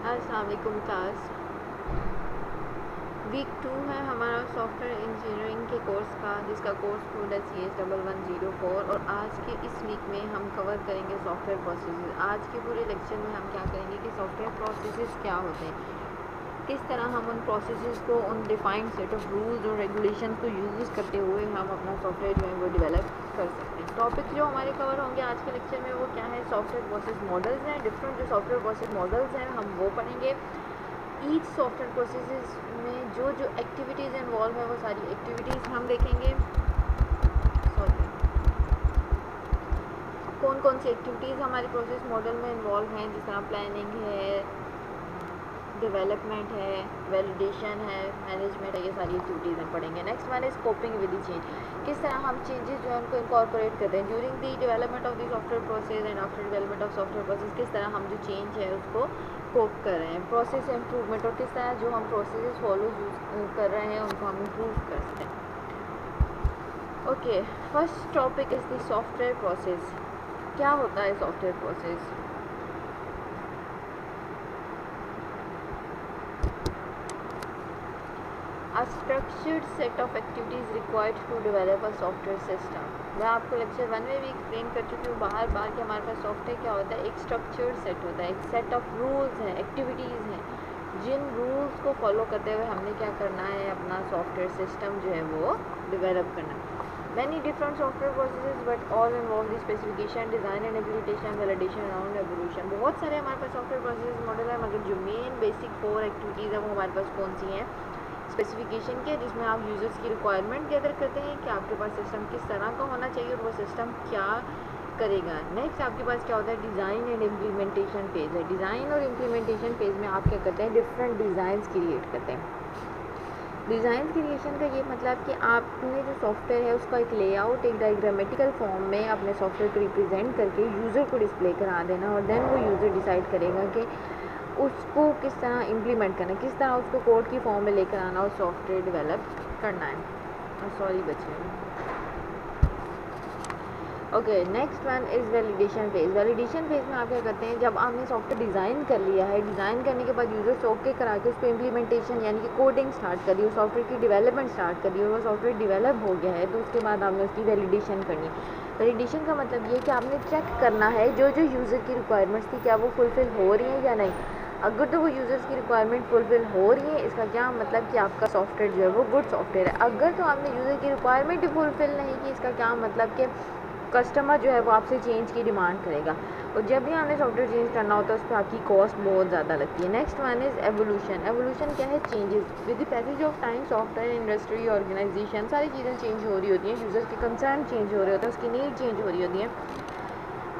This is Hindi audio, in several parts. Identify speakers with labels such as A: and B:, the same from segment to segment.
A: अस्सलाम वालेकुम क्लास। वीक 2 है हमारा सॉफ्टवेयर इंजीनियरिंग के कोर्स का, जिसका कोर्स कोड है CS1104। और आज के इस वीक में हम कवर करेंगे सॉफ्टवेयर प्रोसेसेस। आज के पूरे लेक्चर में हम क्या करेंगे कि सॉफ्टवेयर प्रोसेसेस क्या होते हैं, किस तरह हम उन प्रोसेसेस को, उन डिफाइंड सेट ऑफ रूल्स और रेगुलेशन को यूज़ करते हुए हम अपना सॉफ्टवेयर जो है वो डेवलप कर सकते हैं। टॉपिक जो हमारे कवर होंगे आज के लेक्चर में वो क्या है, सॉफ्टवेयर प्रोसेस मॉडल्स हैं। डिफरेंट जो सॉफ्टवेयर प्रोसेस मॉडल्स हैं हम वो पढ़ेंगे। ईच सॉफ्टवेयर प्रोसेसेस में जो जो एक्टिविटीज़ इन्वॉल्व है वो सारी एक्टिविटीज़ हम देखेंगे। कौन कौन सी एक्टिविटीज़ हमारे प्रोसेस मॉडल में इन्वॉल्व हैं, जिस तरह प्लानिंग है, डेवलपमेंट है, वैलिडेशन है, मैनेजमेंट है, ये सारी एक्टिविटीज़ हम पढ़ेंगे। Next one is coping with the change, किस तरह हम चेंजेस जो है उनको इनकॉर्पोरेट करते हैं during the development of the software process and after development of software process. किस तरह हम जो चेंज है उसको कोप कर रहे हैं, प्रोसेस इम्प्रूवमेंट, और किस तरह जो हम प्रोसेस फॉलो कर रहे हैं उनको हम इम्प्रूव कर सकते हैं। Okay, first topic is the software process. क्या होता है software process? A structured set of activities required to develop a software system। मैं आपको लेक्चर 1 में भी एक्सप्लेन कर चुकी हूँ बार बार कि हमारे पास सॉफ्टवेयर क्या होता है, एक स्ट्रक्चर्ड सेट होता है, एक सेट ऑफ रूल्स हैं, एक्टिविटीज़ हैं, जिन रूल्स को फॉलो करते हुए हमने क्या करना है, अपना सॉफ्टवेयर सिस्टम जो है वो डेवलप करना है। Many different software processes but all involve the specification, design and implementation, validation and evolution। बहुत सारे हमारे पास सॉफ्टवेयर प्रोसेस मॉडल है, मगर जो मेन बेसिक 4 एक्टिविटीज़ है वो हमारे पास कौन सी हैं? स्पेसिफिकेशन के, जिसमें आप यूज़र्स की रिक्वायरमेंट गैदर करते हैं कि आपके पास सिस्टम किस तरह का होना चाहिए और वो सिस्टम क्या करेगा। नेक्स्ट आपके पास क्या होता है, डिज़ाइन एंड इम्प्लीमेंटेशन फेज़ है। डिज़ाइन और इम्प्लीमेंटेशन फेज़ में आप क्या करते हैं, डिफरेंट डिज़ाइंस क्रिएट करते हैं। डिज़ाइन क्रिएशन का ये मतलब कि आपने जो सॉफ्टवेयर है उसका एक लेआउट, एक डायग्रामेटिकल फॉर्म में अपने सॉफ्टवेयर को रिप्रेजेंट करके यूज़र को डिस्प्ले करा देना, और देन वो यूज़र डिसाइड करेगा कि उसको किस तरह इम्प्लीमेंट करना है, किस तरह उसको कोड की फॉर्म में लेकर आना और सॉफ्टवेयर डेवलप करना है। सॉरी बच्चे। Okay, next one is validation phase. Validation phase में आप क्या करते हैं, जब आपने सॉफ्टवेयर डिज़ाइन कर लिया है, डिज़ाइन करने के बाद यूज़र से ओके करा के उसको इम्प्लीमेंटेशन यानी कि कोडिंग स्टार्ट कर दी, उस सॉफ्टवेयर की डेवलपमेंट स्टार्ट कर दी और वो सॉफ्टवेयर डेवलप हो गया है, तो उसके बाद आपने उसकी वैलिडेशन करनी है। वैलिडेशन का मतलब ये कि आपने चेक करना है जो जो यूज़र की रिक्वायरमेंट्स थी क्या वो फुलफ़िल हो रही हैं या नहीं। अगर तो वो यूज़र्स की रिक्वायरमेंट फुलफ़िल हो रही है, इसका क्या मतलब कि आपका सॉफ्टवेयर जो है वो गुड सॉफ्टवेयर है। अगर तो आपने यूज़र की रिक्वायरमेंट ही फुलफ़िल नहीं की, इसका क्या मतलब कि कस्टमर जो है वो आपसे चेंज की डिमांड करेगा, और जब भी आपने सॉफ्टवेयर चेंज करना होता है उस पर आपकी कॉस्ट बहुत ज़्यादा लगती है। Next one is evolution. Evolution क्या है, changes with the passage of time. Software industry, organisation, सारी चीज़ें चेंज हो रही होती हैं, यूज़र्स के कंसर्न चेंज हो रहे होते हैं, उसकी नीड चेंज हो रही होती है।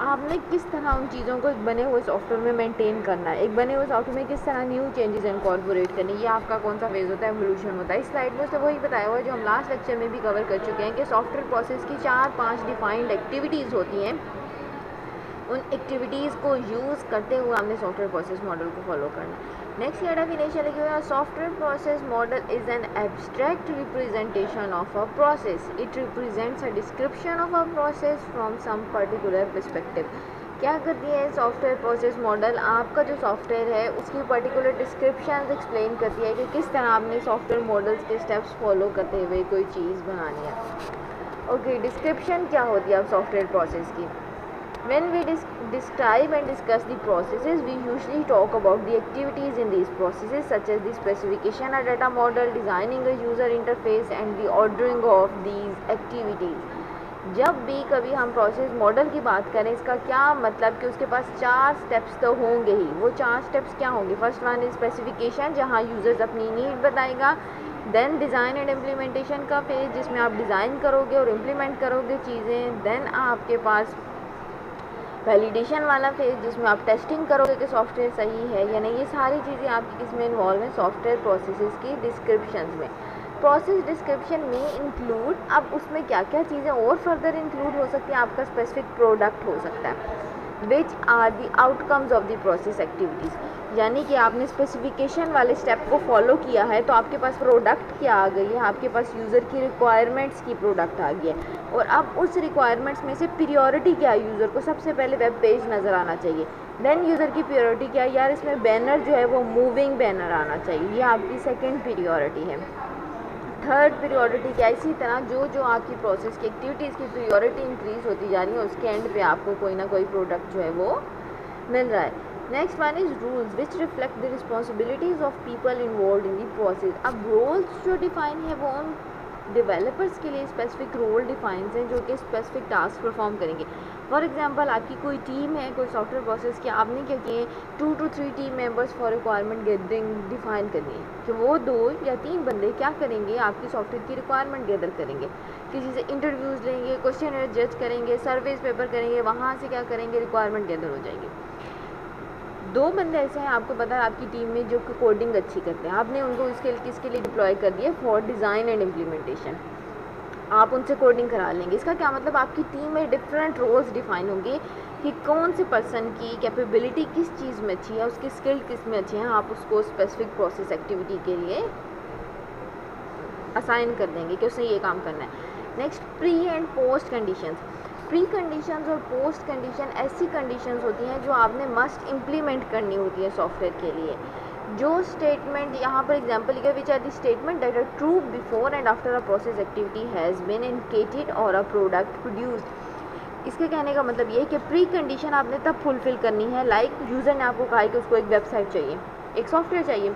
A: आपने किस तरह उन चीज़ों को एक बने हुए सॉफ्टवेयर में मेंटेन करना है, एक बने हुए सॉफ्टवेयर में किस तरह न्यू चेंजेस इनकॉर्पोरेट करनी, ये आपका कौन सा फेज़ होता है, एवोल्यूशन होता है। इस स्लाइड में उससे वही बताया हुआ है जो हम लास्ट लेक्चर में भी कवर कर चुके हैं कि सॉफ्टवेयर प्रोसेस की 4-5 डिफाइंड एक्टिविटीज़ होती हैं। उन एक्टिविटीज़ को यूज़ करते हुए हमने सॉफ्टवेयर प्रोसेस मॉडल को फॉलो करना है। नेक्स्ट ये डेफिनेशन लिखी हुई है, software process model is an abstract representation of a process. It represents a description of a process from some particular perspective. क्या करती है सॉफ्टवेयर प्रोसेस मॉडल, आपका जो सॉफ्टवेयर है उसकी पर्टिकुलर डिस्क्रिप्शन एक्सप्लेन करती है कि किस तरह आपने सॉफ्टवेयर मॉडल्स के स्टेप्स फॉलो करते हुए कोई चीज़ बनानी है। ओके, डिस्क्रिप्शन क्या होती है अब सॉफ्टवेयर प्रोसेस की? When we describe and discuss the processes, we usually talk about the activities in these processes, such as the specification of data model, designing a user interface, and the ordering of these activities। जब भी कभी हम प्रोसेस मॉडल की बात करें, इसका क्या मतलब कि उसके पास 4 स्टेप्स तो होंगे ही। वो 4 स्टेप्स क्या होंगे? फर्स्ट वन इज स्पेसिफिकेशन, जहाँ यूज़र्स अपनी नीड बताएगा। देन डिज़ाइन एंड इम्प्लीमेंटेशन का फेज, जिसमें आप डिज़ाइन करोगे और इम्प्लीमेंट करोगे चीज़ें। देन आपके पास वैलिडेशन वाला फेज, जिसमें आप टेस्टिंग करोगे कि सॉफ्टवेयर सही है या नहीं। ये सारी चीज़ें आपकी किसमें इन्वॉल्व हैं? सॉफ्टवेयर प्रोसेसेस की डिस्क्रिप्शन में। प्रोसेस डिस्क्रिप्शन में इंक्लूड, अब उसमें क्या क्या चीज़ें और फर्दर इंक्लूड हो सकती हैं, आपका स्पेसिफिक प्रोडक्ट हो सकता है। Which are the outcomes of the process activities, यानी कि आपने स्पेसिफिकेशन वाले स्टेप को फॉलो किया है तो आपके पास प्रोडक्ट क्या आ गई है, आपके पास यूज़र की रिक्वायरमेंट्स की प्रोडक्ट आ गई है। और अब उस रिक्वायरमेंट्स में से प्रियोरिटी क्या है, यूज़र को सबसे पहले वेब पेज नज़र आना चाहिए। देन यूज़र की प्रियोरिटी क्या है, यार इसमें बैनर जो है वो मूविंग बैनर आना चाहिए, ये आपकी सेकेंड प्रियोरिटी है। थर्ड प्रियोरिटी क्या है, इसी तरह जो जो आपकी प्रोसेस की एक्टिविटीज़ की प्रियोरिटी इंक्रीज़ होती जा रही है उसके एंड पे आपको कोई ना कोई प्रोडक्ट जो है वो मिल रहा है। Next one is rules which reflect the responsibilities of people involve in the process. अब रोल्स जो डिफाइन है वो उन डेवलपर्स के लिए स्पेसिफिक रोल डिफाइंस हैं जो कि स्पेसिफिक टास्क परफॉर्म करेंगे। फॉर एग्जांपल आपकी कोई टीम है कोई सॉफ्टवेयर प्रोसेस की, आपने क्या किए 2 to 3 team members for requirement gathering define करनी है कि वो 2 या 3 बंदे क्या करेंगे, आपकी सॉफ्टवेयर की रिक्वायरमेंट गैदर करेंगे, किसी से इंटरव्यूज़ लेंगे, क्वेश्चन जज करेंगे, सर्वेज पेपर करेंगे, वहाँ से क्या करेंगे रिक्वायरमेंट गैदर हो जाएगी। 2 बंदे ऐसे हैं आपको पता है आपकी टीम में जो कोडिंग अच्छी करते हैं, आपने उनको किसके लिए डिप्लॉय कर दिया फॉर डिज़ाइन एंड इम्प्लीमेंटेशन, आप उनसे कोडिंग करा लेंगे। इसका क्या मतलब आपकी टीम में डिफरेंट रोल्स डिफाइन होंगे कि कौन से पर्सन की कैपेबिलिटी किस चीज़ में अच्छी है, उसकी स्किल किस में अच्छी है, आप उसको स्पेसिफिक प्रोसेस एक्टिविटी के लिए असाइन कर देंगे कि उसने ये काम करना है। Next pre and post conditions. Pre conditions और पोस्ट कंडीशन ऐसी कंडीशंस होती हैं जो आपने मस्ट इम्प्लीमेंट करनी होती है सॉफ्टवेयर के लिए। जो स्टेटमेंट यहाँ पर एग्जांपल लिखा which are the statement that are true before and after a process activity has been indicated और अ प्रोडक्ट प्रोड्यूस्ड। इसके कहने का मतलब ये है कि प्री कंडीशन आपने तब फुलफिल करनी है, लाइक यूज़र ने आपको कहा है कि उसको एक वेबसाइट चाहिए, एक सॉफ्टवेयर चाहिए।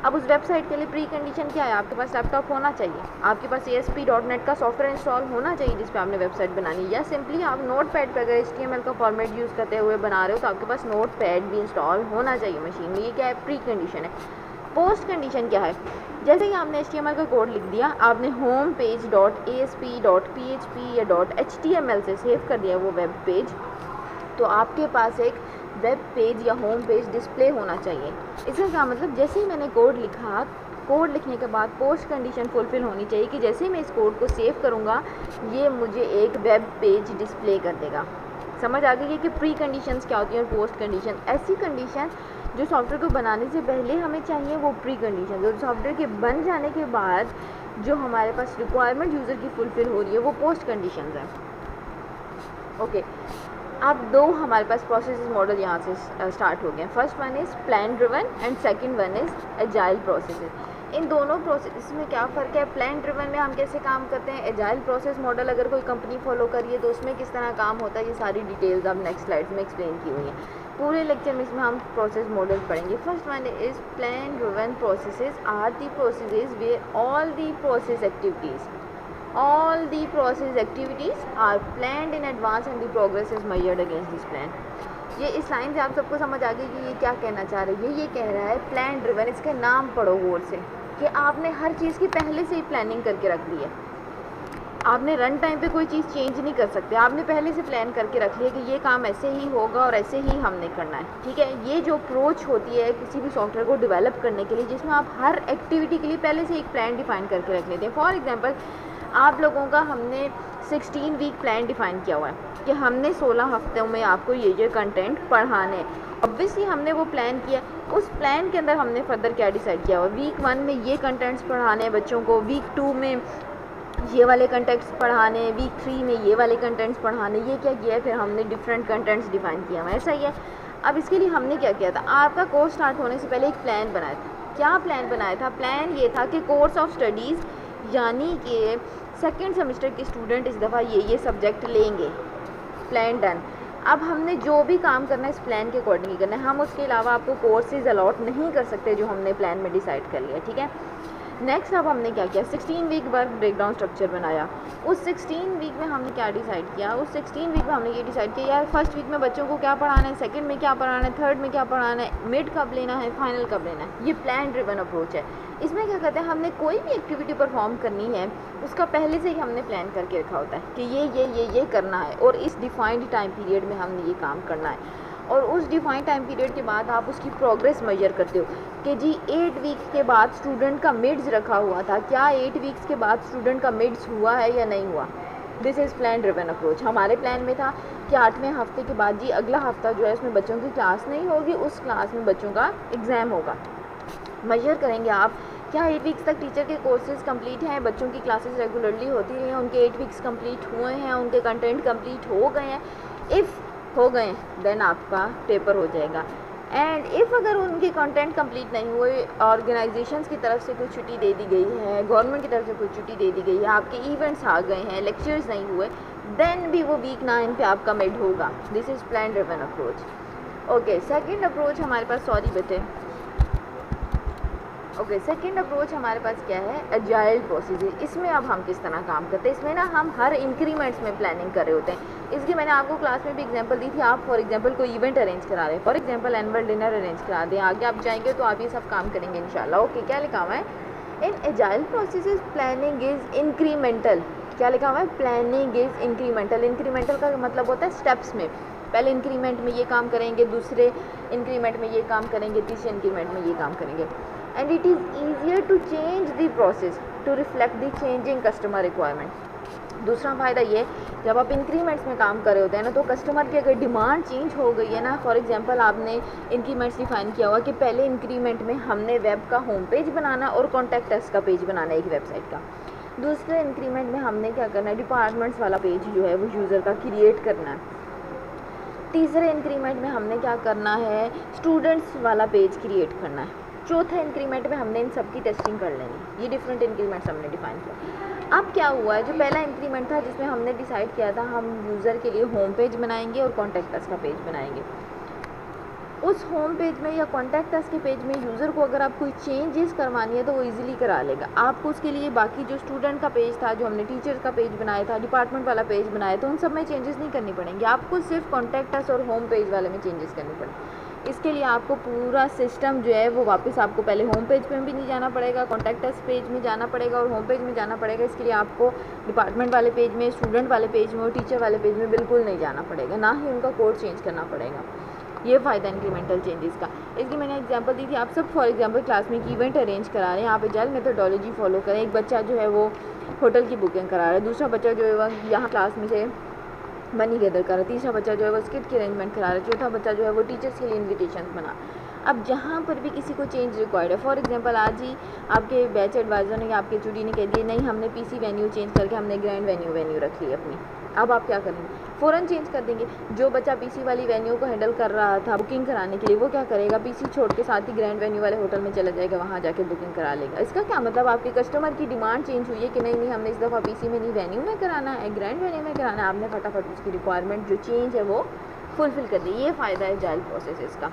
A: अब उस वेबसाइट के लिए प्री कंडीशन क्या है, आपके पास लैपटॉप होना चाहिए, आपके पास ASP.NET का सॉफ्टवेयर इंस्टॉल होना चाहिए जिस पे आपने वेबसाइट बनानी है, या सिंपली आप नोटपैड पर अगर HTML का फॉर्मेट यूज़ करते हुए बना रहे हो तो आपके पास नोटपैड भी इंस्टॉल होना चाहिए मशीन में। ये क्या है, प्री कंडीशन है। पोस्ट कंडीशन क्या है, जैसे कि आपने HTML का कोड लिख दिया, आपने होम पेज .asp.php या .html से सेव कर दिया वो वेब पेज, तो आपके पास एक वेब पेज या होम पेज डिस्प्ले होना चाहिए। इसका क्या मतलब, जैसे ही मैंने कोड लिखा, कोड लिखने के बाद पोस्ट कंडीशन फुलफिल होनी चाहिए कि जैसे ही मैं इस कोड को सेव करूँगा ये मुझे एक वेब पेज डिस्प्ले कर देगा। समझ आ गई है कि प्री कंडीशंस क्या होती हैं और पोस्ट कंडीशन। ऐसी कंडीशन जो सॉफ्टवेयर को बनाने से पहले हमें चाहिए वो प्री कंडीशन, और सॉफ्टवेयर के बन जाने के बाद जो हमारे पास रिक्वायरमेंट यूज़र की फुलफिल हो रही है वो पोस्ट कंडीशन है। ओके, अब 2 हमारे पास प्रोसेस मॉडल यहाँ से स्टार्ट हो गए। First one is plan driven and second one is agile process. इन दोनों प्रोसेस में क्या फ़र्क है, प्लान ड्रिवन में हम कैसे काम करते हैं, एजाइल प्रोसेस मॉडल अगर कोई कंपनी फॉलो करिए तो उसमें किस तरह काम होता है, ये सारी डिटेल्स अब नेक्स्ट स्लाइड्स में एक्सप्लेन की हुई हैं। पूरे लेक्चर में इसमें हम प्रोसेस मॉडल पढ़ेंगे। First one is plan driven processes are the processes where all the process activities are planned in advance and the progress is measured against this plan। ये इस लाइन से आप सबको समझ आ गई कि ये क्या कहना चाह रही है। ये कह रहा है प्लान ड्रिवन, इसका नाम पढ़ो गौर से कि आपने हर चीज़ की पहले से ही प्लानिंग करके रख दी है। आपने रन टाइम पे कोई चीज़ चेंज नहीं कर सकते, आपने पहले से प्लान करके रख लिया कि ये काम ऐसे ही होगा और ऐसे ही हमने करना है। ठीक है, ये जो अप्रोच होती है किसी भी सॉफ्टवेयर को डेवलप करने के लिए, जिसमें आप हर एक्टिविटी के लिए पहले से एक प्लान डिफाइन करके रख लेते हैं। फॉर एग्जांपल आप लोगों का हमने 16 वीक प्लान डिफ़ाइन किया हुआ है कि हमने 16 हफ्तों में आपको ये कंटेंट पढ़ाने हैं। ऑब्वियसली हमने वो प्लान किया, उस प्लान के अंदर हमने फर्दर क्या डिसाइड किया हुआ, वीक 1 में ये कंटेंट्स पढ़ाने हैं बच्चों को, वीक 2 में ये वाले कंटेंट्स पढ़ाने, वीक 3 में ये वाले कंटेंट्स पढ़ाने। ये क्या किया है, फिर हमने डिफरेंट कंटेंट्स डिफ़ाइन किया हुआ है। ऐसा ही है। अब इसके लिए हमने क्या किया था, आपका कोर्स स्टार्ट होने से पहले एक प्लान बनाया था। क्या प्लान बनाया था, प्लान ये था कि कोर्स ऑफ स्टडीज़ यानी कि सेकेंड सेमेस्टर के स्टूडेंट इस दफ़ा ये सब्जेक्ट लेंगे, प्लान डन। अब हमने जो भी काम करना है इस प्लान के अकॉर्डिंग ही करना है, हम उसके अलावा आपको कोर्सेज अलॉट नहीं कर सकते जो हमने प्लान में डिसाइड कर लिया। ठीक है, नेक्स्ट अब हमने क्या किया, 16 वीक वर्क ब्रेकडाउन स्ट्रक्चर बनाया। उस 16 वीक में हमने क्या डिसाइड किया, उस 16 वीक में हमने ये डिसाइड किया यार फर्स्ट वीक में बच्चों को क्या पढ़ाना है, सेकंड में क्या पढ़ाना है, थर्ड में क्या पढ़ाना है, मिड कब लेना है, फाइनल कब लेना है। ये प्लान ड्रिवन अप्रोच है। इसमें क्या कहते हैं, हमने कोई भी एक्टिविटी परफॉर्म करनी है उसका पहले से ही हमने प्लान करके रखा होता है कि ये करना है और इस डिफाइंड टाइम पीरियड में हमने ये काम करना है। और उस डिफाइंड टाइम पीरियड के बाद आप उसकी प्रोग्रेस मेजर करते हो कि जी 8 वीक्स के बाद स्टूडेंट का मिड्स रखा हुआ था, क्या 8 वीक्स के बाद स्टूडेंट का मिड्स हुआ है या नहीं हुआ। This is plan driven approach. हमारे प्लान में था कि 8वें हफ्ते के बाद जी अगला हफ्ता जो है उसमें बच्चों की क्लास नहीं होगी, उस क्लास में बच्चों का एग्ज़ाम होगा। मेजर करेंगे आप क्या 8 वीक्स तक टीचर के कोर्सेज कंप्लीट हैं, बच्चों की क्लासेस रेगुलरली होती रही हैं, उनके 8 वीक्स कंप्लीट हुए हैं, उनके कंटेंट कंप्लीट हो गए हैं। इफ़ हो गए देन आपका पेपर हो जाएगा। एंड इफ़ अगर उनके कंटेंट कंप्लीट नहीं हुए, ऑर्गेनाइजेशंस की तरफ से कोई छुट्टी दे दी गई है, गवर्नमेंट की तरफ से कोई छुट्टी दे दी गई है, आपके इवेंट्स आ गए हैं, लेक्चर्स नहीं हुए, देन भी वो वीक 9 पे आपका मिड होगा। This is plan driven approach. Okay, second approach हमारे पास, सॉरी बेटे, ओके सेकेंड अप्रोच हमारे पास क्या है, एजाइल प्रोसीजर। इसमें अब हम किस तरह काम करते हैं, इसमें ना हम हर इंक्रीमेंट्स में प्लानिंग कर रहे होते हैं। इसकी मैंने आपको क्लास में भी एग्जांपल दी थी। आप फॉर एग्जांपल कोई इवेंट अरेंज करा रहे हैं, for example annual dinner arrange करा दें, आगे आप जाएंगे तो आप ये सब काम करेंगे इंशाल्लाह। ओके, क्या लिखा हुआ है इन agile processes, planning is incremental. क्या लिखा हुआ है, प्लानिंग इज़ इंक्रीमेंटल। इंक्रीमेंटल का मतलब होता है स्टेप्स में, पहले इंक्रीमेंट में ये काम करेंगे, दूसरे इंक्रीमेंट में ये काम करेंगे, तीसरे इंक्रीमेंट में ये काम करेंगे। And it is easier to change the process to reflect the changing customer requirement. दूसरा फ़ायदा ये, जब आप इंक्रीमेंट्स में काम कर रहे होते हैं ना, तो कस्टमर की अगर डिमांड चेंज हो गई है ना, फॉर एग्जांपल आपने इंक्रीमेंट्स डिफाइन किया हुआ कि पहले इंक्रीमेंट में हमने वेब का होम पेज बनाना और कॉन्टैक्ट अस का पेज बनाना एक वेबसाइट का, दूसरे इंक्रीमेंट में हमने क्या करना है, डिपार्टमेंट्स वाला पेज जो है वो यूज़र का क्रिएट करना है, तीसरे इंक्रीमेंट में हमने क्या करना है, स्टूडेंट्स वाला पेज क्रिएट करना है, चौथे इंक्रीमेंट में हमने इन सब की टेस्टिंग कर लेनी। ये डिफरेंट इंक्रीमेंट्स हमने डिफाइन किया। अब क्या हुआ है, जो पहला इंक्रीमेंट था जिसमें हमने डिसाइड किया था हम यूज़र के लिए होम पेज बनाएंगे और कॉन्टैक्ट अस का पेज बनाएंगे, उस होम पेज में या कॉन्टैक्ट अस के पेज में यूज़र को अगर आप कोई चेंजेस करवानी है तो वो इजीली करा लेगा। आपको उसके लिए बाकी जो स्टूडेंट का पेज था, जो हमने टीचर्स का पेज बनाया था, डिपार्टमेंट वाला पेज बनाया था, उन सब में चेंजेस नहीं करनी पड़ेंगे, आपको सिर्फ कॉन्टैक्ट अस और होम पेज वाले में चेंजेस करने पड़ेंगे। इसके लिए आपको पूरा सिस्टम जो है वो वापस आपको पहले होम पेज पे भी नहीं जाना पड़ेगा, कॉन्टैक्ट अस पेज में जाना पड़ेगा और होम पेज में जाना पड़ेगा। इसके लिए आपको डिपार्टमेंट वाले पेज में, स्टूडेंट वाले पेज में और टीचर वाले पेज में बिल्कुल नहीं जाना पड़ेगा, ना ही उनका कोड चेंज करना पड़ेगा। ये फ़ायदा इंक्रीमेंटल चेंजेस का। इसकी मैंने एग्जांपल दी थी। आप सब फॉर एग्जांपल क्लास में एक इवेंट अरेंज करा रहे हैं, आप एजाइल मेथोडोलॉजी फॉलो करें। एक बच्चा जो है वो होटल की बुकिंग करा रहा है, दूसरा बच्चा जो है वह यहाँ क्लास में से मनी गैदर कर रहा है, तीसरा बच्चा जो है वो स्किट की अरेंजमेंट करा रहा है, चौथा बच्चा जो है वो टीचर्स के लिए इन्विटेशन बना। अब जहाँ पर भी किसी को चेंज रिक्वायर्ड है, फॉर एग्जांपल आज ही आपके बैच एडवाइज़र ने या आपके चूड़ी ने कह दिया नहीं हमने पीसी वेन्यू चेंज करके हमने ग्रैंड वेन्यू रख ली अपनी, अब आप क्या करेंगे, फ़ौरन चेंज कर देंगे। जो बच्चा पीसी वाली वेन्यू को हैंडल कर रहा था बुकिंग कराने के लिए, वो क्या करेगा, पीसी छोड़ के साथ ही ग्रैंड वेन्यू वाले होटल में चला जाएगा, वहाँ जाके बुकिंग करा लेगा। इसका क्या मतलब, आपके कस्टमर की डिमांड चेंज हुई है कि नहीं हमने इस दफ़ा पीसी में नहीं वेन्यू में कराना है, ग्रैंड वेन्यू में कराना है, आपने फटाफट उसकी रिक्वायरमेंट जो चेंज है वो फुलफिल कर दी। ये फ़ायदा है एजाइल प्रोसेसेस का।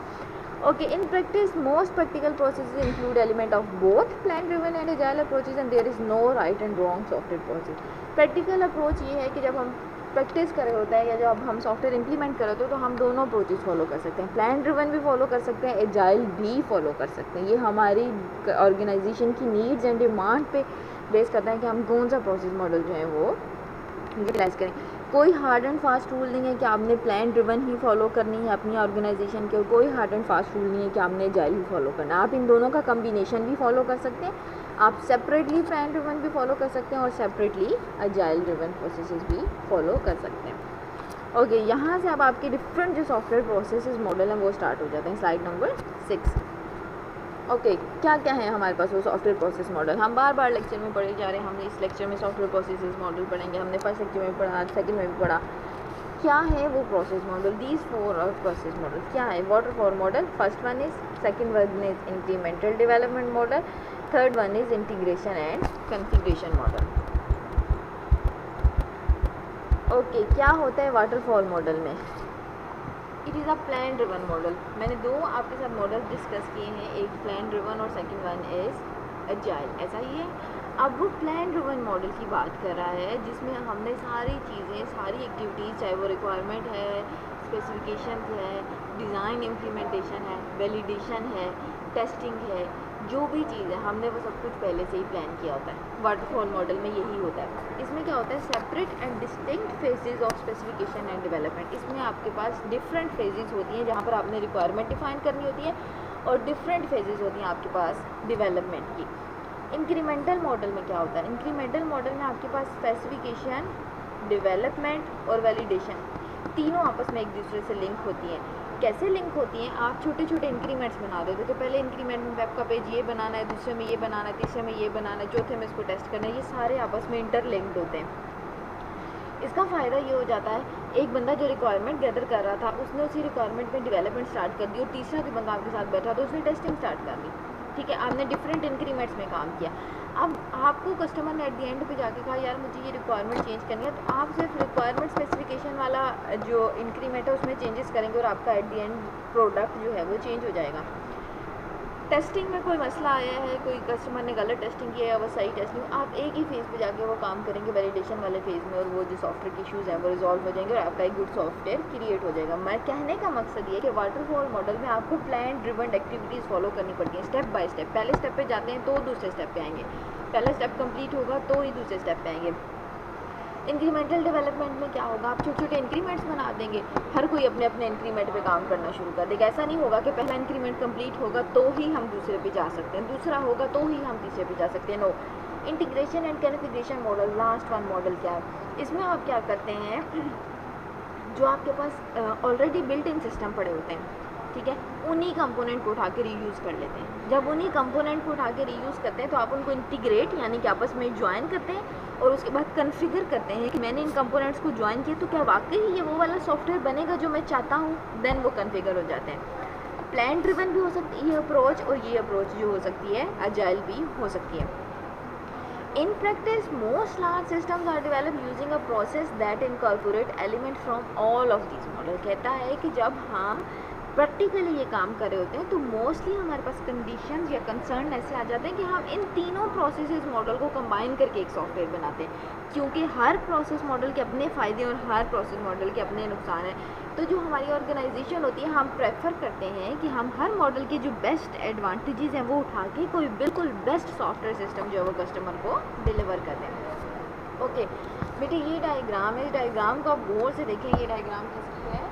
A: Okay, in practice, most practical processes include element of both plan-driven and agile approaches, and there is no right and wrong software process. Practical approach ये है कि जब हम प्रैक्टिस कर रहे होते हैं या जब हम सॉफ्टवेयर इंप्लीमेंट कर रहे होते हैं तो हम दोनों अप्रोचेस फॉलो कर सकते हैं, प्लान ड्रिवन भी फॉलो कर सकते हैं, एजाइल भी फॉलो कर सकते हैं। ये हमारी ऑर्गेनाइजेशन की नीड्स एंड डिमांड पे बेस करता है कि हम कौन सा प्रोसेस मॉडल जो है वो यूटिलाइज़ करें। कोई हार्ड एंड फास्ट रूल नहीं है कि आपने प्लान ड्रिवन ही फॉलो करनी है अपनी ऑर्गेनाइजेशन के, और कोई हार्ड एंड फास्ट रूल नहीं है कि आपने एजाइल ही फॉलो करना है। आप इन दोनों का कम्बिनेशन भी फॉलो कर सकते हैं, आप सेपरेटली प्लान ड्रिवन भी फॉलो कर सकते हैं और सेपरेटली एजाइल ड्रिवन प्रोसेसेस भी फॉलो कर सकते हैं। ओके, यहाँ से अब आपके डिफरेंट जो सॉफ्टवेयर प्रोसेसेस मॉडल हैं वो स्टार्ट हो जाते हैं। Slide number 6। ओके, क्या क्या है हमारे पास वो सॉफ्टवेयर प्रोसेस मॉडल, हम बार बार लेक्चर में पढ़े जा रहे हैं। हमने इस लेक्चर में सॉफ्टवेयर प्रोसेस मॉडल पढ़ेंगे, हमने फर्स्ट लेक्चर में पढ़ा, सेकंड में भी पढ़ा। क्या है वो process model, these 4 process model क्या है, waterfall model, first one is, second one is incremental development model, third one is integration and configuration model. Okay, क्या होता है वाटरफॉल मॉडल में, it is a plan driven model. मैंने 2 आपके साथ मॉडल डिस्कस किए हैं, एक प्लान ड्रिवन और सेकंड वन इज़ एजाइल, ऐसा ही है। अब वो प्लान ड्रिवन मॉडल की बात कर रहा है जिसमें हमने सारी चीज़ें, सारी एक्टिविटीज़, चाहे वो रिक्वायरमेंट है, स्पेसिफिकेशन है, डिज़ाइन इम्प्लीमेंटेशन है, वैलिडेशन है, टेस्टिंग है, जो भी चीज़ है हमने वो सब कुछ पहले से ही प्लान किया होता है। वाटरफॉल मॉडल में यही होता है। इसमें क्या होता है, separate and distinct phases of specification and development. इसमें आपके पास डिफरेंट फेजेस होती हैं जहाँ पर आपने रिक्वायरमेंट डिफाइन करनी होती है और डिफरेंट फेजेस होती हैं आपके पास डेवलपमेंट की। इंक्रीमेंटल मॉडल में क्या होता है, इंक्रीमेंटल मॉडल में आपके पास स्पेसिफिकेशन डेवलपमेंट और वैलिडेशन तीनों आपस में एक दूसरे से लिंक होती हैं। कैसे लिंक होती हैं? आप छोटे छोटे इंक्रीमेंट्स बना देते हो, तो पहले इंक्रीमेंट में वेब का पेज ये बनाना है, दूसरे में ये बनाना है, तीसरे में ये बनाना है, चौथे में इसको टेस्ट करना है, ये सारे आपस में इंटरलिंक्ड होते हैं। इसका फ़ायदा ये हो जाता है, एक बंदा जो रिक्वायरमेंट गैदर कर रहा था उसने उसी रिक्वायरमेंट में डेवलपमेंट स्टार्ट कर दी, और तीसरा जो बंदा आपके साथ बैठा था उसने टेस्टिंग स्टार्ट कर दी। ठीक है, आपने डिफरेंट इंक्रीमेंट्स में काम किया। अब आपको कस्टमर ने एट द एंड पे जाके कहा यार मुझे ये रिक्वायरमेंट चेंज करनी है, तो आप सिर्फ रिक्वायरमेंट स्पेसिफिकेशन वाला जो इंक्रीमेंट है उसमें चेंजेस करेंगे और आपका एट द एंड प्रोडक्ट जो है वो चेंज हो जाएगा। टेस्टिंग में कोई मसला आया है, कोई कस्टमर ने गलत टेस्टिंग किया है, वो सही टेस्टिंग, आप एक ही फेज़ पे जाके वो काम करेंगे वैलिडेशन वाले फेज़ में, और वो जो सॉफ्टवेयर के इशूज़ हैं वो रिजॉल्व हो जाएंगे और आपका एक गुड सॉफ्टवेयर क्रिएट हो जाएगा। मैं कहने का मकसद ये है कि वाटरफॉल मॉडल में आपको प्लान ड्रिवन एक्टिविटीज़ फॉलो करनी पड़ती हैं स्टेप बाय स्टेप। पहले स्टेप पे जाते हैं तो दूसरे स्टेप पे आएंगे, पहला स्टेप कंप्लीट होगा तो ही दूसरे स्टेप पे आएंगे। इंक्रीमेंटल डेवलपमेंट में क्या होगा, आप छोटे छोटे इंक्रीमेंट्स बना देंगे, हर कोई अपने अपने इंक्रीमेंट पे काम करना शुरू कर देगा। ऐसा नहीं होगा कि पहला इंक्रीमेंट कंप्लीट होगा तो ही हम दूसरे पे जा सकते हैं, दूसरा होगा तो ही हम तीसरे पे जा सकते हैं। No, integration and configuration model last one model क्या है, इसमें आप क्या करते हैं, जो आपके पास ऑलरेडी बिल्ट इन सिस्टम पड़े होते हैं, ठीक है, उन्हीं कंपोनेंट को उठा के रीयूज़ कर लेते हैं। जब उन्हीं कंपोनेंट को उठा के रीयूज़ करते हैं तो आप उनको इंटीग्रेट यानी कि आपस में ज्वाइन करते हैं, और उसके बाद कन्फिगर करते हैं कि मैंने इन कंपोनेंट्स को ज्वाइन किया तो क्या वाकई ये वो वाला सॉफ्टवेयर बनेगा जो मैं चाहता हूँ, देन वो कन्फिगर हो जाते हैं। प्लान ड्रिवन भी हो सकती है अप्रोच, और ये अप्रोच जो हो सकती है अजाइल भी हो सकती है। In practice, most large systems are developed using a process that incorporate elements from all of these models। कहता है कि जब हम प्रैक्टिकली ये काम कर रहे होते हैं तो मोस्टली हमारे पास कंडीशंस या कंसर्न ऐसे आ जाते हैं कि हम इन तीनों प्रोसेस मॉडल को कंबाइन करके एक सॉफ्टवेयर बनाते हैं, क्योंकि हर प्रोसेस मॉडल के अपने फ़ायदे और हर प्रोसेस मॉडल के अपने नुकसान हैं। तो जो हमारी ऑर्गेनाइजेशन होती है, हम प्रेफर करते हैं कि हम हर मॉडल के जो बेस्ट एडवांटेजेस हैं वो उठा के कोई बिल्कुल बेस्ट सॉफ्टवेयर सिस्टम जो है वो कस्टमर को डिलीवर कर दें। ओके बेटे, ये डायग्राम है, इस डायग्राम को आप गौर से देखें। ये डायग्राम कैसी है,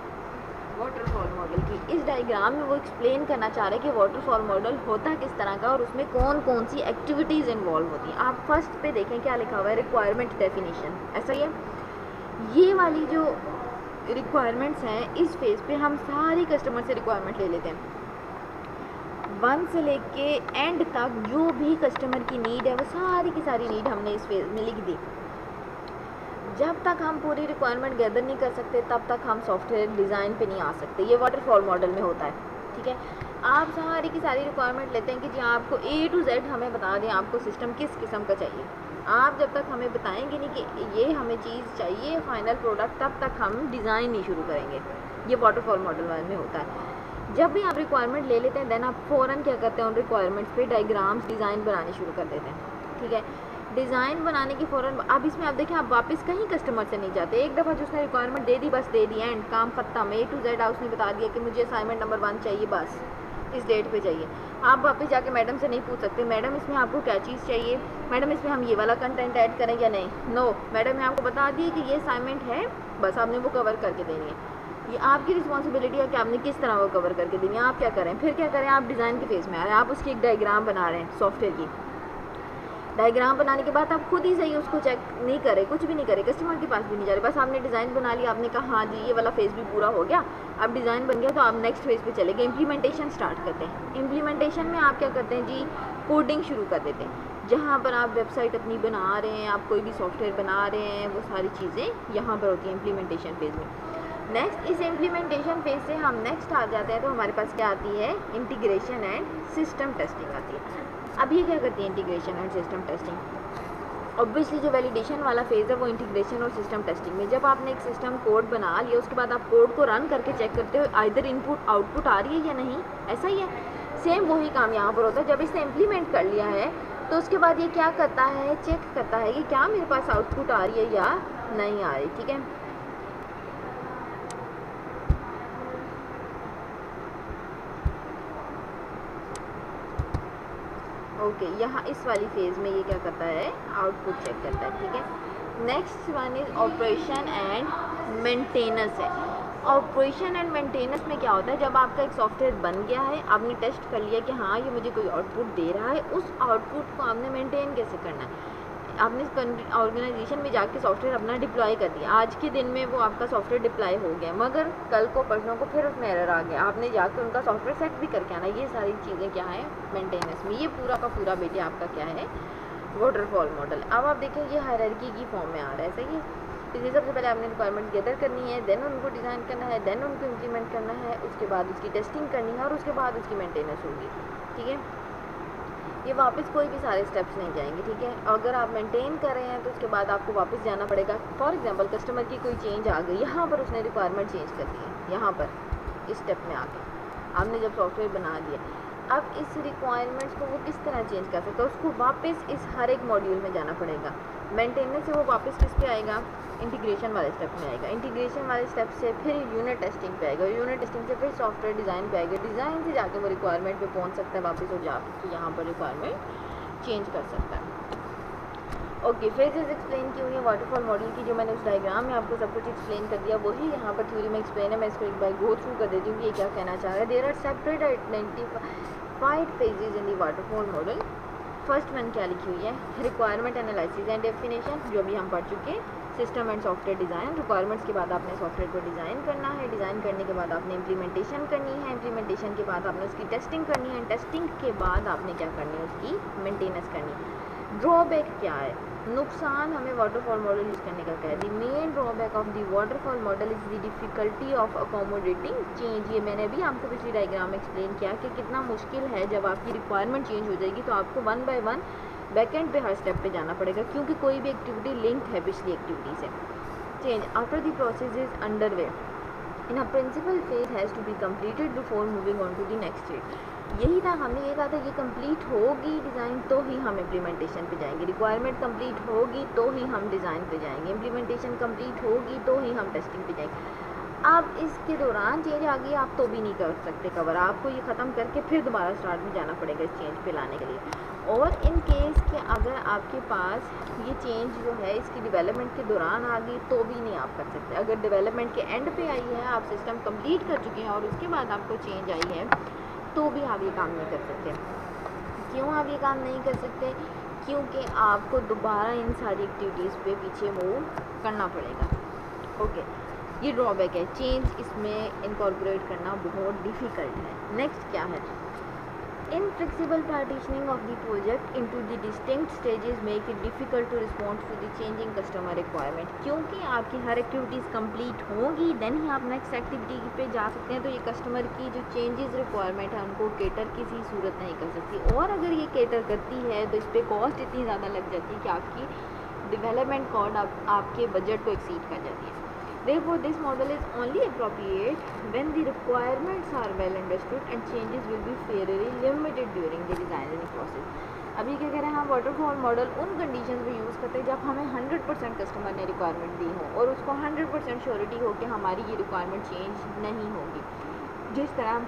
A: वाटरफॉल मॉडल की। इस डायग्राम में वो एक्सप्लेन करना चाह रहे हैं कि वाटरफॉल मॉडल होता किस तरह का और उसमें कौन कौन सी एक्टिविटीज़ इन्वॉल्व होती हैं। आप फर्स्ट पे देखें क्या लिखा हुआ है, रिक्वायरमेंट डेफिनेशन। ऐसा ही है, ये वाली जो रिक्वायरमेंट्स हैं इस फेज़ पे हम सारी कस्टमर से रिक्वायरमेंट ले लेते हैं, 1 से लेके एंड तक जो भी कस्टमर की नीड है वो सारी की सारी नीड हमने इस फेज़ में लिख दी। जब तक हम पूरी रिक्वायरमेंट गैदर नहीं कर सकते तब तक हम सॉफ्टवेयर डिज़ाइन पे नहीं आ सकते। ये वाटरफॉल मॉडल में होता है, ठीक है। आप सारी की सारी रिक्वायरमेंट लेते हैं कि जी आपको A to Z हमें बता दें आपको सिस्टम किस किस्म का चाहिए। आप जब तक हमें बताएंगे नहीं कि ये हमें चीज़ चाहिए फाइनल प्रोडक्ट, तब तक हम डिज़ाइन नहीं शुरू करेंगे। ये वाटरफॉल मॉडल में होता है। जब भी आप रिक्वायरमेंट ले लेते हैं देन आप फ़ौरन क्या करते हैं, उन रिक्वायरमेंट्स पे डायग्राम्स डिज़ाइन बनाने शुरू कर देते हैं, ठीक है। डिज़ाइन बनाने की फ़ौरन अब इसमें आप देखें, आप वापस कहीं कस्टमर से नहीं जाते। एक दफ़ा जो उसने रिक्वायरमेंट दे दी, बस दे दी, एंड काम ख़त्म। A to Z उसने बता दिया कि मुझे असाइनमेंट नंबर 1 चाहिए, बस इस डेट पे चाहिए। आप वापस जाके मैडम से नहीं पूछ सकते मैडम इसमें आपको क्या चीज़ चाहिए, मैडम इसमें हम ये वाला कंटेंट ऐड करें या नहीं। नो, मैडम ने आपको बता दिया कि ये असाइनमेंट है, बस आपने वो कवर करके देनी है। ये आपकी रिस्पॉन्सिबिलिटी है कि आपने किस तरह वो कवर करके देनी है। आप क्या करें, फिर क्या करें, आप डिज़ाइन के फेज़ में आ रहे हैं, आप उसकी एक डायग्राम बना रहे हैं सॉफ्टवेयर की। डायग्राम बनाने के बाद आप खुद ही सही उसको चेक नहीं करें, कुछ भी नहीं करें, कस्टमर के पास भी नहीं जा रहे, बस आपने डिज़ाइन बना लिया, आपने कहा हाँ जी ये वाला फेज़ भी पूरा हो गया, अब डिज़ाइन बन गया तो आप नेक्स्ट फेज़ पे चले गए, इम्प्लीमेंटेशन स्टार्ट करते हैं। इम्प्लीमेंटेशन में आप क्या करते हैं जी, कोडिंग शुरू कर देते हैं। जहाँ पर आप वेबसाइट अपनी बना रहे हैं, आप कोई भी सॉफ्टवेयर बना रहे हैं, वो सारी चीज़ें यहाँ पर होती हैं इम्प्लीमेंटेशन फेज़ में। नेक्स्ट इस इम्प्लीमेंटेशन फेज़ से हम नेक्स्ट आ जाते हैं तो हमारे पास क्या आती है, इंटीग्रेशन एंड सिस्टम टेस्टिंग आती है। अब ये क्या करती है integration and system testing. Obviously जो वैलिडेशन वाला फेज़ है वो इंटीग्रेशन और सिस्टम टेस्टिंग में, जब आपने एक सिस्टम कोड बना लिया उसके बाद आप कोड को रन करके चेक करते हो आइदर इनपुट आउटपुट आ रही है या नहीं, ऐसा ही है। सेम वही काम यहाँ पर होता है। जब इसने इम्प्लीमेंट कर लिया है तो उसके बाद ये क्या करता है, चेक करता है कि क्या मेरे पास आउटपुट आ रही है या नहीं आ रही, ठीक है। ओके यहाँ इस वाली फेज़ में ये क्या करता है, आउटपुट चेक करता है, ठीक है। Next one is operation and maintenance है। ऑपरेशन एंड मेंटेनेंस में क्या होता है, जब आपका एक सॉफ्टवेयर बन गया है, आपने टेस्ट कर लिया कि हाँ ये मुझे कोई आउटपुट दे रहा है, उस आउटपुट को आपने मेंटेन कैसे करना है। आपने ऑर्गेनाइजेशन में जाके सॉफ्टवेयर अपना डिप्लॉय कर दिया, आज के दिन में वो आपका सॉफ्टवेयर डिप्लॉय हो गया, मगर कल को परसों को फिर उसमें एरर आ गया, आपने जाके उनका सॉफ्टवेयर सेट भी करके आना। ये सारी चीज़ें क्या है मेंटेनेंस में, ये पूरा का पूरा बेटे आपका क्या है वाटरफॉल मॉडल। अब आप देखें ये हायरार्की की फॉर्म में आ रहा है, सही है। इसलिए सबसे पहले आपने रिक्वायरमेंट गैदर करनी है, देन उनको डिज़ाइन करना है, देन उनको इम्प्लीमेंट करना है, उसके बाद उसकी टेस्टिंग करनी है और उसके बाद उसकी मेंटेनेंस होगी, ठीक है। ये वापस कोई भी सारे स्टेप्स नहीं जाएंगे, ठीक है। अगर आप मेंटेन कर रहे हैं तो उसके बाद आपको वापस जाना पड़ेगा। फॉर एग्जांपल कस्टमर की कोई चेंज आ गई, यहाँ पर उसने रिक्वायरमेंट चेंज कर दी है, यहाँ पर इस स्टेप में आके आपने जब सॉफ्टवेयर बना दिया, अब इस रिक्वायरमेंट्स को वो किस तरह चेंज कर सकता है, उसको वापस इस हर एक मॉड्यूल में जाना पड़ेगा। मेंटेनेंस से वो वापस किस पे आएगा, इंटीग्रेशन वाले स्टेप में आएगा, इंटीग्रेशन वाले स्टेप से फिर यूनिट टेस्टिंग पे आएगा, यूनिट टेस्टिंग से फिर सॉफ्टवेयर डिज़ाइन पे आएगा, डिज़ाइन से जाके वो रिक्वायरमेंट पे पहुंच सकता है वापस, और जाके यहाँ पर रिक्वायरमेंट चेंज कर सकता है। ओके, फेजेस एक्सप्लेन की हुई है वाटरफॉल मॉडल की, जो मैंने उस डायग्राम में आपको सब कुछ एक्सप्लेन कर दिया, वही यहाँ पर थ्योरी में एक्सप्लेन है। मैं इसको एक बार गो थ्रू कर देती हूँ कि ये क्या कहना चाह रहा है। There are separate identified phases in the waterfall model. First one क्या लिखी हुई है, रिक्वायरमेंट एनालिसिस एंड डेफिनेशन, जो भी हम पढ़ चुके हैं। System and software design, requirements के बाद आपने सॉफ्टवेयर को डिज़ाइन करना है, डिज़ाइन करने के बाद आपने इम्प्लीमेंटेशन करनी है, इम्प्लीमेंटेशन के बाद आपने उसकी टेस्टिंग करनी है, टेस्टिंग के बाद आपने क्या करनी है, उसकी मेंटेनेंस करनी है। ड्रॉबैक क्या है, नुकसान हमें वाटरफॉल मॉडल यूज़ करने का क्या है। The main drawback of the waterfall model is the difficulty of accommodating change. ये मैंने भी आपको पिछली डायग्राम में एक्सप्लेन किया कि कितना मुश्किल है जब आपकी रिक्वायरमेंट चेंज हो जाएगी तो आपको वन बाय वन बैकएंड पे हर स्टेप पे जाना पड़ेगा, क्योंकि कोई भी एक्टिविटी लिंक्ड है पिछली एक्टिविटी से। Change after the process is under way in a principal phase has to be completed before moving on to the next phase. यही था, हमने ये कहा था कि कंप्लीट होगी डिज़ाइन तो ही हम इम्प्लीमेंटेशन पे जाएंगे, रिक्वायरमेंट कंप्लीट होगी तो ही हम डिज़ाइन पे जाएंगे, इम्प्लीमेंटेशन कंप्लीट होगी तो ही हम टेस्टिंग पे जाएंगे। अब इसके दौरान चेंज आ गई, आप तो भी नहीं कर सकते कवर, आपको ये ख़त्म करके फिर दोबारा स्टार्ट में जाना पड़ेगा इस चेंज पे लाने के लिए। और इन केस के अगर आपके पास ये चेंज जो है इसकी डेवलपमेंट के दौरान आ गई तो भी नहीं आप कर सकते। अगर डेवलपमेंट के एंड पे आई है, आप सिस्टम कंप्लीट कर चुके हैं और उसके बाद आपको चेंज आई है, तो भी आप ये काम नहीं कर सकते। क्यों आप ये काम नहीं कर सकते, क्योंकि आपको दोबारा इन सारी एक्टिविटीज़ पे पीछे मूव करना पड़ेगा। ओके, ये ड्रॉबैक है, चेंज इसमें इनकॉर्पोरेट करना बहुत डिफ़िकल्ट है। नेक्स्ट क्या है, inflexible partitioning of the project into the distinct stages make it difficult to respond to the changing customer requirement। क्योंकि आपकी हर एक्टिविटीज़ कंप्लीट होंगी देन ही आप नेक्स्ट एक्टिविटी पे जा सकते हैं, तो ये कस्टमर की जो चेंजेस रिक्वायरमेंट है उनको केटर किसी सूरत नहीं कर सकती, और अगर ये केटर करती है तो इस पर कॉस्ट इतनी ज़्यादा लग जाती है कि आपकी डेवलपमेंट कॉस्ट आपके बजट को एक्सीड कर जाती है। Therefore, this model is only appropriate when the requirements are well understood and changes will be fairly limited during the designing process। अभी क्या कह रहे हैं हम, वाटरफॉल मॉडल उन कंडीशन पे यूज़ करते हैं जब हमें 100% कस्टमर ने रिक्वायरमेंट दी हो और उसको 100% श्योरिटी हो कि हमारी ये रिक्वायरमेंट चेंज नहीं होगी। जिस तरह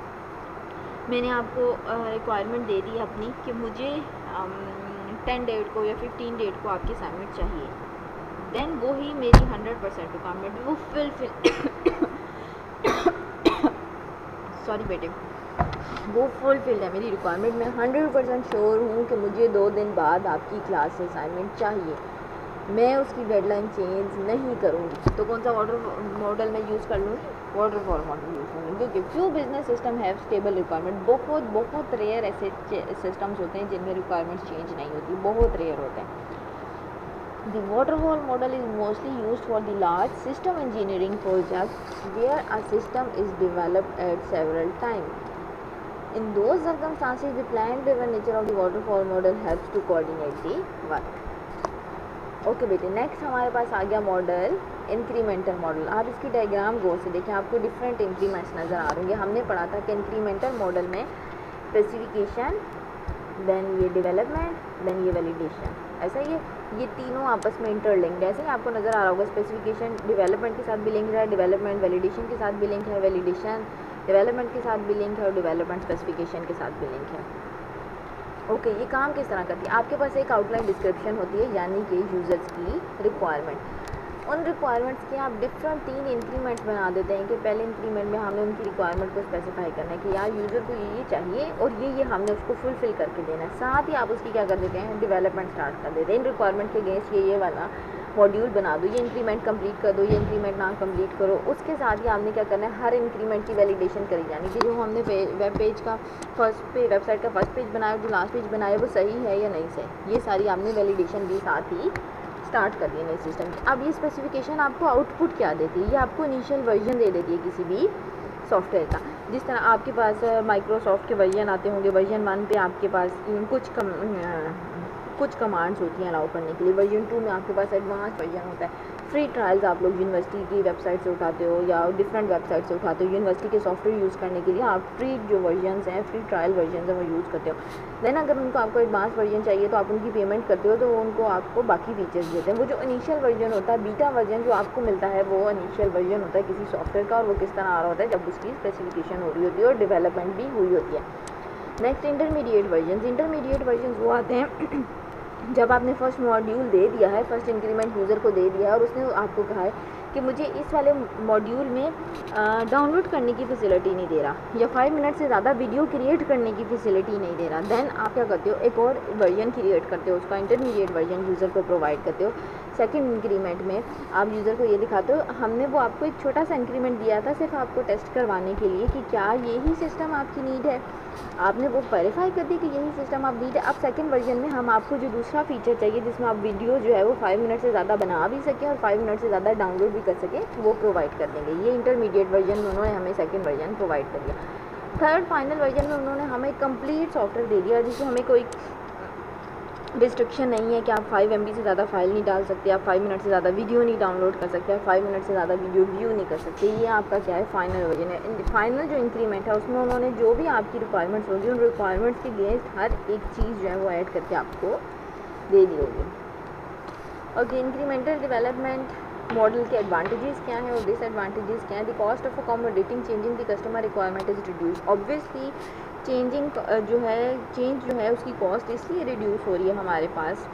A: मैंने आपको रिक्वायरमेंट दे दी अपनी कि मुझे 10 डेट को या 15 डेट को आपकी असाइनमेंट चाहिए, देन वो ही मेरी 100% रिक्वायरमेंट वो सॉरी बेटे, वो फुलफिल्ड है मेरी रिक्वायरमेंट। मैं 100% श्योर हूँ कि मुझे 2 दिन बाद आपकी क्लास से असाइनमेंट चाहिए, मैं उसकी डेडलाइन चेंज नहीं करूँगी, तो कौन सा वाटर मॉडल मैं यूज़ कर लूँगी, वाटरफॉल मॉडल यूज़ करूँगी। क्योंकि few business system have stable requirement, बहुत रेयर ऐसे सिस्टम्स होते हैं जिनमें रिक्वायरमेंट चेंज नहीं होती, बहुत रेयर होते हैं। The waterfall model is mostly used for the large system engineering projects where a system is developed at several times. In those circumstances, the plan-driven nature of the waterfall model helps to coordinate the work. Okay बेटे, नेक्स्ट हमारे पास आ गया मॉडल इंक्रीमेंटल मॉडल। आप इसकी डायग्राम गौर से देखें, आपको डिफरेंट इंक्रीमेंट्स नज़र आ रहे हैं। हमने पढ़ा था कि इंक्रीमेंटल मॉडल में स्पेसिफिकेशन, देन ये डेवलपमेंट, देन ये वैलिडेशन, ऐसा ये तीनों आपस में इंटरलिंक्ड है। ऐसे ही आपको नज़र आ रहा होगा, स्पेसिफिकेशन डेवलपमेंट के साथ भी लिंक है, डेवलपमेंट वैलिडेशन के साथ भी लिंक है, वैलिडेशन डेवलपमेंट के साथ भी लिंक है और डेवलपमेंट स्पेसिफिकेशन के साथ भी लिंक है। ओके, ये काम किस तरह करती है, आपके पास एक आउटलाइन डिस्क्रिप्शन होती है यानी कि यूज़र्स की रिक्वायरमेंट। उन रिक्वायरमेंट्स के आप डिफरेंट 3 इंक्रीमेंट्स बना देते हैं कि पहले इंक्रीमेंट में हमने उनकी रिक्वायरमेंट को स्पेसिफाई करना है कि यार यूज़र को ये चाहिए और ये हमने उसको फुलफ़िल करके देना है। साथ ही आप उसकी क्या कर देते हैं, डेवलपमेंट स्टार्ट कर देते हैं। इन रिक्वायरमेंट के अगेंस्ट ये वाला मॉड्यूल बना दो, ये इंक्रीमेंट कंप्लीट कर दो, ये इंक्रीमेंट ना कंप्लीट करो। उसके साथ ही आपने क्या करना है, हर इंक्रीमेंट की वैलिडेशन करी जानी कि जो हमने वेब पेज का वेबसाइट का फर्स्ट पेज बनाया, जो लास्ट पेज बनाया वो सही है या नहीं सही, ये सारी आपने वैलिडेशन भी साथ ही स्टार्ट कर दिया नए सिस्टम की। अब ये स्पेसिफिकेशन आपको आउटपुट क्या देती है, ये आपको इनिशियल वर्जन दे देती है किसी भी सॉफ्टवेयर का। जिस तरह आपके पास माइक्रोसॉफ्ट के वर्जन आते होंगे, वर्जन 1 पे आपके पास कुछ कमांड्स होती हैं अलाउ करने के लिए, वर्जन 2 में आपके पास एडवांस वर्जन होता है। फ्री ट्रायल्स आप लोग यूनिवर्सिटी की वेबसाइट से उठाते हो या डिफरेंट वेबसाइट से उठाते हो, यूनिवर्सिटी के सॉफ्टवेयर यूज़ करने के लिए आप फ्री जो वर्जन्स हैं, फ्री ट्रायल वर्जन हैं वो यूज़ करते हो। देन अगर उनको आपको एडवांस वर्जन चाहिए तो आप उनकी पेमेंट करते हो, तो उनको आपको बाकी फीचर्स देते हैं। वो जो इनिशियल वर्जन होता है, बीटा वर्जन जो आपको मिलता है, वो इनिशियल वर्जन होता है किसी सॉफ्टवेयर का, और वो किस तरह आ रहा होता है, जब उसकी स्पेसिफिकेशन हो रही होती है और डेवलपमेंट भी हुई होती है। नेक्स्ट इंटरमीडिएट वर्जन वो आते हैं जब आपने फर्स्ट मॉड्यूल दे दिया है, फर्स्ट इंक्रीमेंट यूज़र को दे दिया है और उसने आपको कहा है कि मुझे इस वाले मॉड्यूल में डाउनलोड करने की फ़ैसिलिटी नहीं दे रहा, या 5 मिनट से ज़्यादा वीडियो क्रिएट करने की फ़ैसिलिटी नहीं दे रहा, देन आप क्या करते हो, एक और वर्जन क्रिएट करते हो, उसका इंटरमीडिएट वर्जन यूज़र को प्रोवाइड करते हो। सेकंड इंक्रीमेंट में आप यूज़र को ये दिखाते हो, हमने वो आपको एक छोटा सा इंक्रीमेंट दिया था सिर्फ आपको टेस्ट करवाने के लिए कि क्या यही सिस्टम आपकी नीड है। आपने वो वेरीफाई कर दी कि यही सिस्टम आप नीड है। अब सेकंड वर्जन में हम आपको जो दूसरा फीचर चाहिए जिसमें आप वीडियो जो है वो 5 मिनट से ज़्यादा बना भी सकें और 5 मिनट से ज़्यादा डाउनलोड भी कर सकें, वो प्रोवाइड कर देंगे। ये इंटरमीडिएट वर्जन में उन्होंने हमें सेकंड वर्जन प्रोवाइड कर दिया। थर्ड फाइनल वर्जन में उन्होंने हमें कंप्लीट सॉफ्टवेयर दे दिया जिसमें हमें कोई रिस्ट्रिक्शन नहीं है कि आप 5 MB से ज़्यादा फाइल नहीं डाल सकते, आप 5 मिनट से ज़्यादा वीडियो नहीं डाउनलोड कर सकते, आप 5 मिनट से ज़्यादा वीडियो व्यू नहीं कर सकते। ये आपका क्या है, फाइनल वर्जन है। फाइनल जो इंक्रीमेंट है उसमें उन्होंने जो भी आपकी रिक्वायरमेंट्स होगी उन रिक्वायरमेंट्स के अगेंस्ट हर एक चीज़ जो है वो ऐड करके आपको दे दी होगी। ओके, इंक्रीमेंटल डेवलपमेंट मॉडल के एडवांटेजेस क्या हैं और डिसएडवांटेजेस क्या हैं। The cost of accommodating changing the customer requirement is reduce. Obviously change जो है उसकी कॉस्ट इसलिए रिड्यूस हो रही है हमारे पास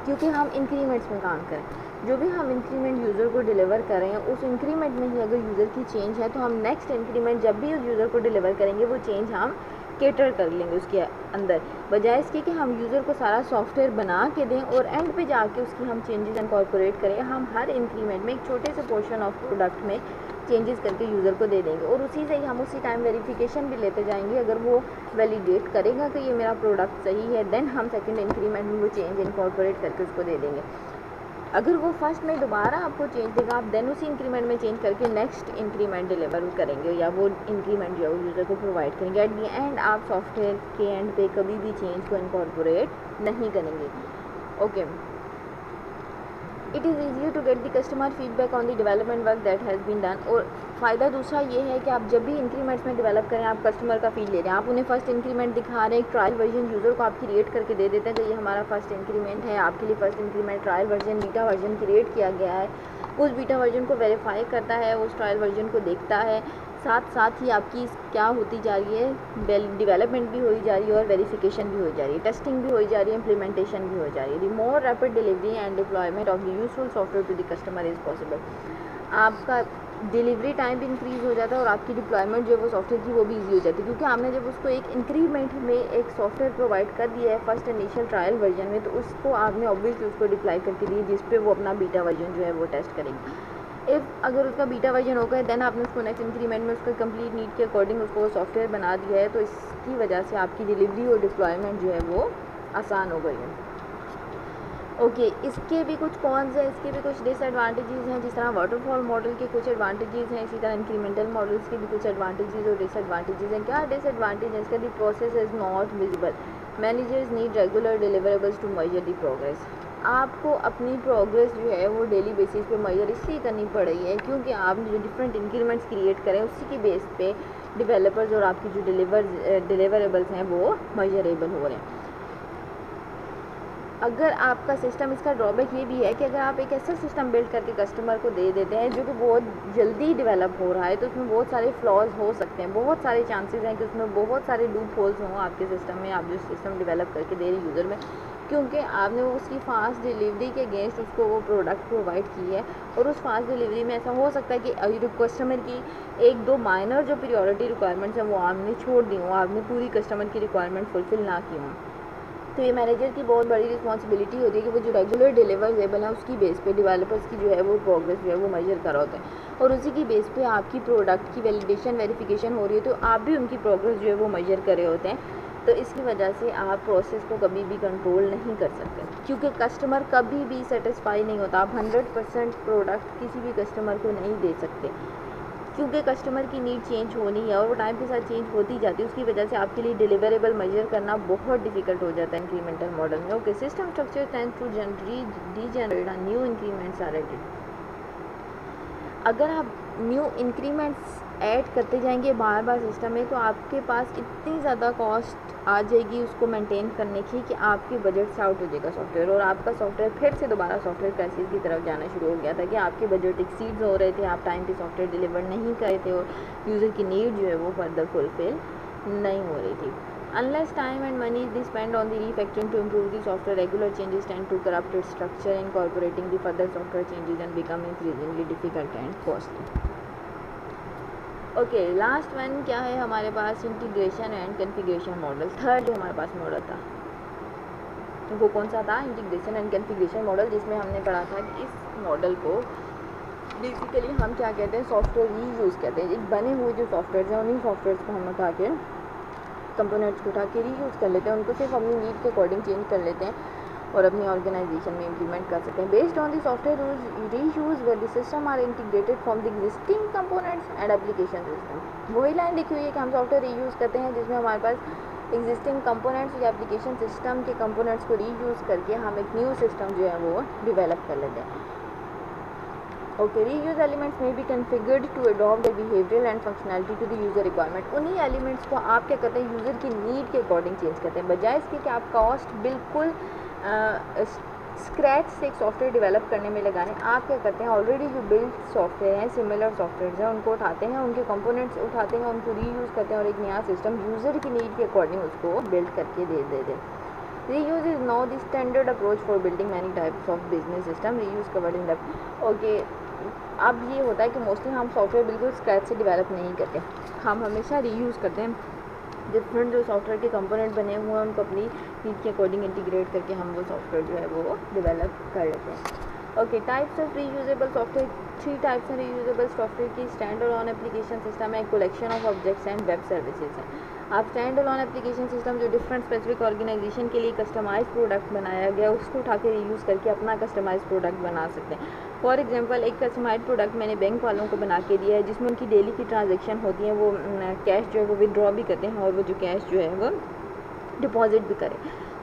A: क्योंकि हम इंक्रीमेंट्स में काम करें। जो भी हम इंक्रीमेंट यूज़र को डिलीवर कर रहे हैं उस इंक्रीमेंट में ही अगर यूज़र की चेंज है तो हम नेक्स्ट इंक्रीमेंट जब भी उस यूज़र को डिलीवर करेंगे वो चेंज हम केटर कर लेंगे उसके अंदर, बजाय इसके कि हम यूज़र को सारा सॉफ्टवेयर बना के दें और एंड पे जाके उसकी हम चेंजेस इनकॉर्पोरेट करें। हम हर इंक्रीमेंट में एक छोटे से पोर्शन ऑफ प्रोडक्ट में चेंजेस करके यूज़र को दे देंगे और उसी से ही हम उसी टाइम वेरिफिकेशन भी लेते जाएंगे। अगर वो वैलिडेट करेगा कि ये मेरा प्रोडक्ट सही है, देन हम सेकंड इंक्रीमेंट में वो चेंज इनकॉर्पोरेट करके उसको दे देंगे। अगर वो फर्स्ट में दोबारा आपको चेंज देगा, आप देन उसी इंक्रीमेंट में चेंज करके नेक्स्ट इंक्रीमेंट डिलीवर करेंगे या वो इंक्रीमेंट जो है वो यूज़र को प्रोवाइड करेंगे। एट दी एंड आप सॉफ्टवेयर के एंड पे कभी भी चेंज को इनकॉर्पोरेट नहीं करेंगे। Okay, it is easier to get the customer feedback on the development work that has been done. और फ़ायदा दूसरा ये है कि आप जब भी इंक्रीमेंट्स में डेवलप करें आप कस्टमर का फीड ले रहे हैं, आप उन्हें फर्स्ट इंक्रीमेंट दिखा रहे हैं, एक ट्रायल वर्जन यूज़र को आप क्रिएट करके दे देते हैं कि ये हमारा फर्स्ट इंक्रीमेंट है, आपके लिए first increment trial version beta version create किया गया है। उस बीटा वर्जन को वेरीफाई करता है, उस ट्रायल वर्जन को देखता है, साथ ही आपकी क्या होती जा रही है, डेवलपमेंट भी हो जा रही है और वेरिफिकेशन भी हो जा रही है, टेस्टिंग भी हो जा रही है, इम्प्लीमेंटेशन भी हो जा रही है। The more rapid delivery and deployment of the useful software to the customer is possible. आपका डिलीवरी टाइम भी इंक्रीज़ हो जाता है और आपकी डिप्लॉयमेंट जो है वो सॉफ्टवेयर की वो भी ईजी हो जाती है क्योंकि आपने जब उसको एक इंक्रीमेंट में एक सॉफ्टवेयर प्रोवाइड कर दिया है फर्स्ट इनिशियल ट्रायल वर्जन में, तो उसको आपने ऑब्वियसली उसको डिप्लॉय करके दी जिस पे वो अपना बीटा वर्जन जो है वो टेस्ट करेंगे। अगर उसका बीटा वर्जन हो गया देन आपने उसको नेक्स्ट इंक्रीमेंट में उसका कंप्लीट नीड के अकॉर्डिंग उसको सॉफ्टवेयर बना दिया है, तो इसकी वजह से आपकी डिलीवरी और डिप्लॉयमेंट जो है वो आसान हो गई है। ओके, इसके भी कुछ कॉन्स हैं, इसके भी कुछ डिसएडवांटेजेस हैं। जिस तरह वाटरफॉल मॉडल के कुछ एडवांटेजेस हैं, इसी तरह इंक्रीमेंटल मॉडल्स के भी कुछ एडवांटेजेस और डिसएडवांटेजेस हैं। क्या डिसएडवांटेज है इसका? The process is not visible, managers need regular deliverables to measure the progress. आपको अपनी प्रोग्रेस जो है वो डेली बेसिस पे मेजर इसलिए करनी पड़ रही है क्योंकि आपने जो डिफरेंट इंक्रीमेंट्स क्रिएट करें उसी के बेस पे डेवलपर्स और आपकी जो डिलीवरेबल्स हैं वो मेजरेबल हो रहे हैं। अगर आपका सिस्टम, इसका ड्रॉबैक ये भी है कि अगर आप एक ऐसा सिस्टम बिल्ड करके कस्टमर को दे देते हैं जो कि बहुत जल्दी डेवलप हो रहा है, तो उसमें बहुत सारे फ्लॉज हो सकते हैं, बहुत सारे चांसेस हैं कि उसमें बहुत सारे लूप होल्स हों आपके सिस्टम में। आप जो सिस्टम डेवलप करके दे रहे यूज़र में क्योंकि आपने वो उसकी फास्ट डिलीवरी के अगेंस्ट उसको वो प्रोडक्ट प्रोवाइड की है। और उस फास्ट डिलीवरी में ऐसा हो सकता है कि कस्टमर की एक दो माइनर जो प्रायोरिटी रिक्वायरमेंट्स हैं वो आपने छोड़ दी हों, आपने पूरी कस्टमर की रिक्वायरमेंट फुलफ़िल ना की हों। तो ये मैनेजर की बहुत बड़ी रिस्पॉन्सिबिलिटी होती है कि वो जो रेगुलर डिलीवरेबल है उसकी बेस पे डेवलपर्स की जो है वो प्रोग्रेस जो है वो मेजर कर रहा होता है, और उसी की बेस पे आपकी प्रोडक्ट की वैलिडेशन वेरिफिकेशन हो रही है, तो आप भी उनकी प्रोग्रेस जो है वो मेजर कर रहे होते हैं। तो इसकी वजह से आप प्रोसेस को कभी भी कंट्रोल नहीं कर सकते, क्योंकि कस्टमर कभी भी सेटिस्फाई नहीं होता। आप 100% प्रोडक्ट किसी भी कस्टमर को नहीं दे सकते, क्योंकि कस्टमर की नीड चेंज होनी है और वो टाइम के साथ चेंज होती जाती है। उसकी वजह से आपके लिए डिलीवरेबल मेजर करना बहुत डिफिकल्ट हो जाता है इंक्रीमेंटल मॉडल में। Okay, system structure tends to degenerate new increments are added. अगर आप न्यू इंक्रीमेंट्स ऐड करते जाएंगे बार बार सिस्टम में, तो आपके पास इतनी ज़्यादा कॉस्ट आ जाएगी उसको मेंटेन करने की कि आपके बजट से आउट हो जाएगा सॉफ्टवेयर, और आपका सॉफ्टवेयर फिर से दोबारा सॉफ्टवेयर क्राइसिस की तरफ जाना शुरू हो गया था कि आपके बजट एक्सीड्स हो रहे थे, आप टाइम पे सॉफ्टवेयर डिलीवर नहीं कर रहे थे और यूज़र की नीड जो है वो फर्दर फुलफिल नहीं हो रही थी। Unless time and money is spent on the refactoring to improve the software, regular changes tend to corrupt its structure, incorporating the further software changes and become increasingly difficult and costly. Okay, last one क्या है हमारे पास? Integration and configuration model. Third जो हमारे पास मॉडल था वो कौन सा था? इंटीग्रेशन एंड कॉन्फ़िगरेशन मॉडल, जिसमें हमने पढ़ा था कि इस मॉडल को बेसिकली हम क्या कहते हैं, सॉफ्टवेयर रीयूज़ कहते हैं। एक बने हुए जो सॉफ्टवेयर हैं उन्हीं सॉफ्टवेयर को हम उठा के कंपोनेंट्स को उठा के रीयूज़ कर लेते हैं, उनको सिर्फ अपनी नीड के अकॉर्डिंग चेंज कर लेते हैं और अपनी ऑर्गेनाइजेशन में इम्प्लीमेंट कर सकते हैं। Based on the software reuse where the system are integrated from the existing components and application system. वही लाइन लिखी हुई है कि हम सॉफ्टवेयर रीयूज़ करते हैं जिसमें हमारे पास एग्जिस्टिंग कंपोनेंट्स या एप्लीकेशन सिस्टम के कंपोनेंट्स को रीयूज़ करके हम एक न्यू सिस्टम जो है वो डेवलप कर लेते हैं। Okay, reuse elements may be configured to adopt the behavioural and functionality to the user requirement. उन्हीं एलिमेंट्स को आप क्या करते हैं, यूज़र की नीड के अकॉर्डिंग चेंज करते हैं, बजाय इसके कि आप कॉस्ट बिल्कुल स्क्रैच से एक सॉफ्टवेयर डेवलप करने में लगाएं। आप क्या करते हैं, ऑलरेडी जो बिल्ड सॉफ्टवेयर हैं, सिमिलर सॉफ्टवेयर हैं, उनको उठाते हैं, उनके कंपोनेंट्स उठाते हैं, उनको रीयूज़ करते हैं और एक नया सिस्टम यूज़र की नीड के अकॉर्डिंग उसको बिल्ड करके दे देते हैं। Reuse is now the standard approach for building many types of business system. Reuse covered in the okay. अब ये होता है कि मोस्टली हम सॉफ्टवेयर बिल्कुल स्क्रैच से डेवलप नहीं करते, हम हमेशा रीयूज़ करते हैं। डिफरेंट जो सॉफ्टवेयर के कंपोनेंट बने हुए हैं उनको अपनी नीड के अकॉर्डिंग इंटीग्रेट करके हम वो सॉफ्टवेयर जो है वो डेवलप कर लेते हैं। Okay, types of reusable software. 3 types हैं रीयूजेबल सॉफ्टवेयर की। स्टैंड अलोन एप्लीकेशन सिस्टम है, collection of objects and web services हैं। आप स्टैंड अलोन एप्लीकेशन सिस्टम जो डिफरेंट स्पेसिफिक ऑर्गेनाइजेशन के लिए कस्टमाइज प्रोडक्ट बनाया गया उसको उठा के रीयूज़ करके अपना कस्टमाइज प्रोडक्ट बना सकते हैं। फॉर एग्जांपल, एक कस्टमाइज प्रोडक्ट मैंने बैंक वालों को बना के दिया है जिसमें उनकी डेली की ट्रांजैक्शन होती है, वो कैश जो है वो विड्रॉ भी करते हैं और वो जो कैश जो है वो डिपॉजिट भी करें।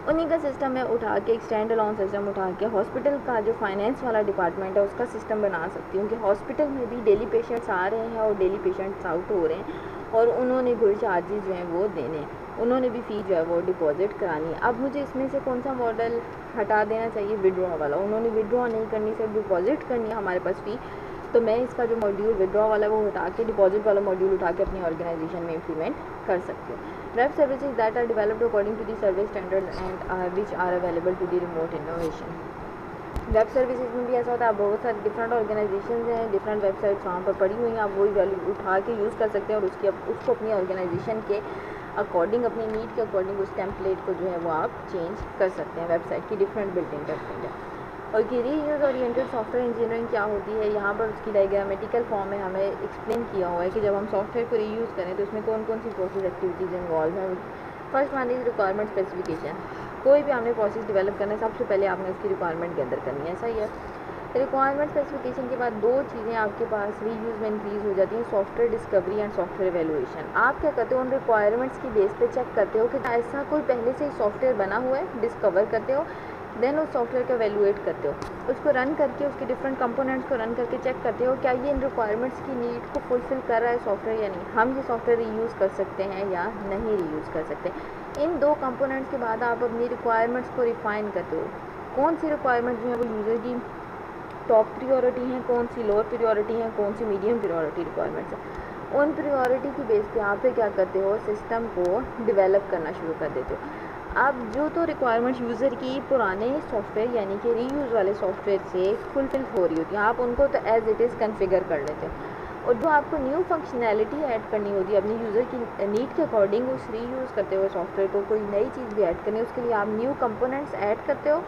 A: उन्हीं का सिस्टम है उठा के, एक स्टैंड अलोन सिस्टम उठा के हॉस्पिटल का जो फाइनेंस वाला डिपार्टमेंट है उसका सिस्टम बना सकती हूँ कि हॉस्पिटल में भी डेली पेशेंट्स आ रहे हैं और डेली पेशेंट्स आउट हो रहे हैं और उन्होंने गुड चार्जेस जो हैं वो देने, उन्होंने भी फ़ी जो है वो डिपॉजिट करानी है। अब मुझे इसमें से कौन सा मॉडल हटा देना चाहिए? विड्रॉ वाला। उन्होंने विड्रॉ नहीं करनी, सिर्फ डिपॉजिट करनी है हमारे पास फ़ी, तो मैं इसका जो मॉड्यूल विड्रॉ वाला वो हटा के डिपॉजिट वाला मॉड्यूल उठा के अपनी ऑर्गेनाइजेशन में इम्प्लीमेंट कर सकती हूँ। Web services that are developed according to the service standards and which are available to the remote innovation. Web services में भी ऐसा होता है, बहुत सारे डिफरेंट ऑर्गेनाइजेशन हैं, डिफरेंट वेबसाइट्स वहाँ पर पड़ी हुई हैं, आप वही वैल्यू उठा के यूज़ कर सकते हैं और उसको अपनी ऑर्गेनाइजेशन के अकॉर्डिंग, अपनी नीड के अकॉर्डिंग उस टेम्पलेट को जो है वो आप चेंज कर सकते हैं। वेबसाइट की डिफरेंट बिल्डिंग है। और कि रीयूज़ ओरिएंटेड सॉफ्टवेयर इंजीनियरिंग क्या होती है, यहाँ पर उसकी डायग्रामेटिकल फॉर्म में हमें एक्सप्लेन किया हुआ है कि जब हम सॉफ्टवेयर को रीयूज़ करें तो उसमें कौन कौन सी प्रोसेस एक्टिविटीज़ इन्वॉल्व हैं। First one is requirement specification. कोई भी हमने प्रोसेस डेवलप करना है सबसे पहले आपने उसकी रिक्वायरमेंट गैदर करनी है, ऐसा ही है। रिक्वायरमेंट स्पेसिफिकेशन के बाद 2 चीज़ें आपके पास रीयूज़ में इंक्रीज़ हो जाती हैं, software discovery and software evaluation. आप क्या करते हो, उन रिक्वायरमेंट्स की बेस पे चेक करते हो कि ऐसा कोई पहले से ही सॉफ्टवेयर बना हुआ है, डिस्कवर करते हो, देन उस सॉफ्टवेयर को एवेल्यूएट करते हो, उसको रन करके उसके डिफरेंट कंपोनेंट्स को रन करके चेक करते हो क्या ये इन रिक्वायरमेंट्स की नीड को फुलफ़िल कर रहा है सॉफ्टवेयर या नहीं, हम ये सॉफ्टवेयर रीयूज़ कर सकते हैं या नहीं रीयूज़ कर सकते। इन 2 कंपोनेंट्स के बाद आप अपनी रिक्वायरमेंट्स को रिफ़ाइन करते हो, कौन सी रिक्वायरमेंट जो है वो यूज़र की टॉप प्रायोरिटी हैं, कौन सी लोअर प्रायोरिटी हैं, कौन सी मीडियम प्रायोरिटी रिक्वायरमेंट्स हैं। उन प्रायोरिटी की बेस पे आप क्या करते हो, सिस्टम को डेवलप करना शुरू कर देते हो। अब जो तो रिक्वायरमेंट यूज़र की पुराने सॉफ्टवेयर यानी कि रीयूज़ वाले सॉफ्टवेयर से फुलफ़िल हो रही होती है, आप उनको तो एज़ इट इज़ कन्फिगर कर लेते हो, और जो आपको न्यू फंक्शनैलिटी ऐड करनी होती है अपनी यूज़र की नीड के अकॉर्डिंग उस रीयूज़ करते हुए सॉफ्टवेयर को कोई नई चीज़ भी ऐड करनी है, उसके लिए आप न्यू कंपोनेंट्स ऐड करते हो,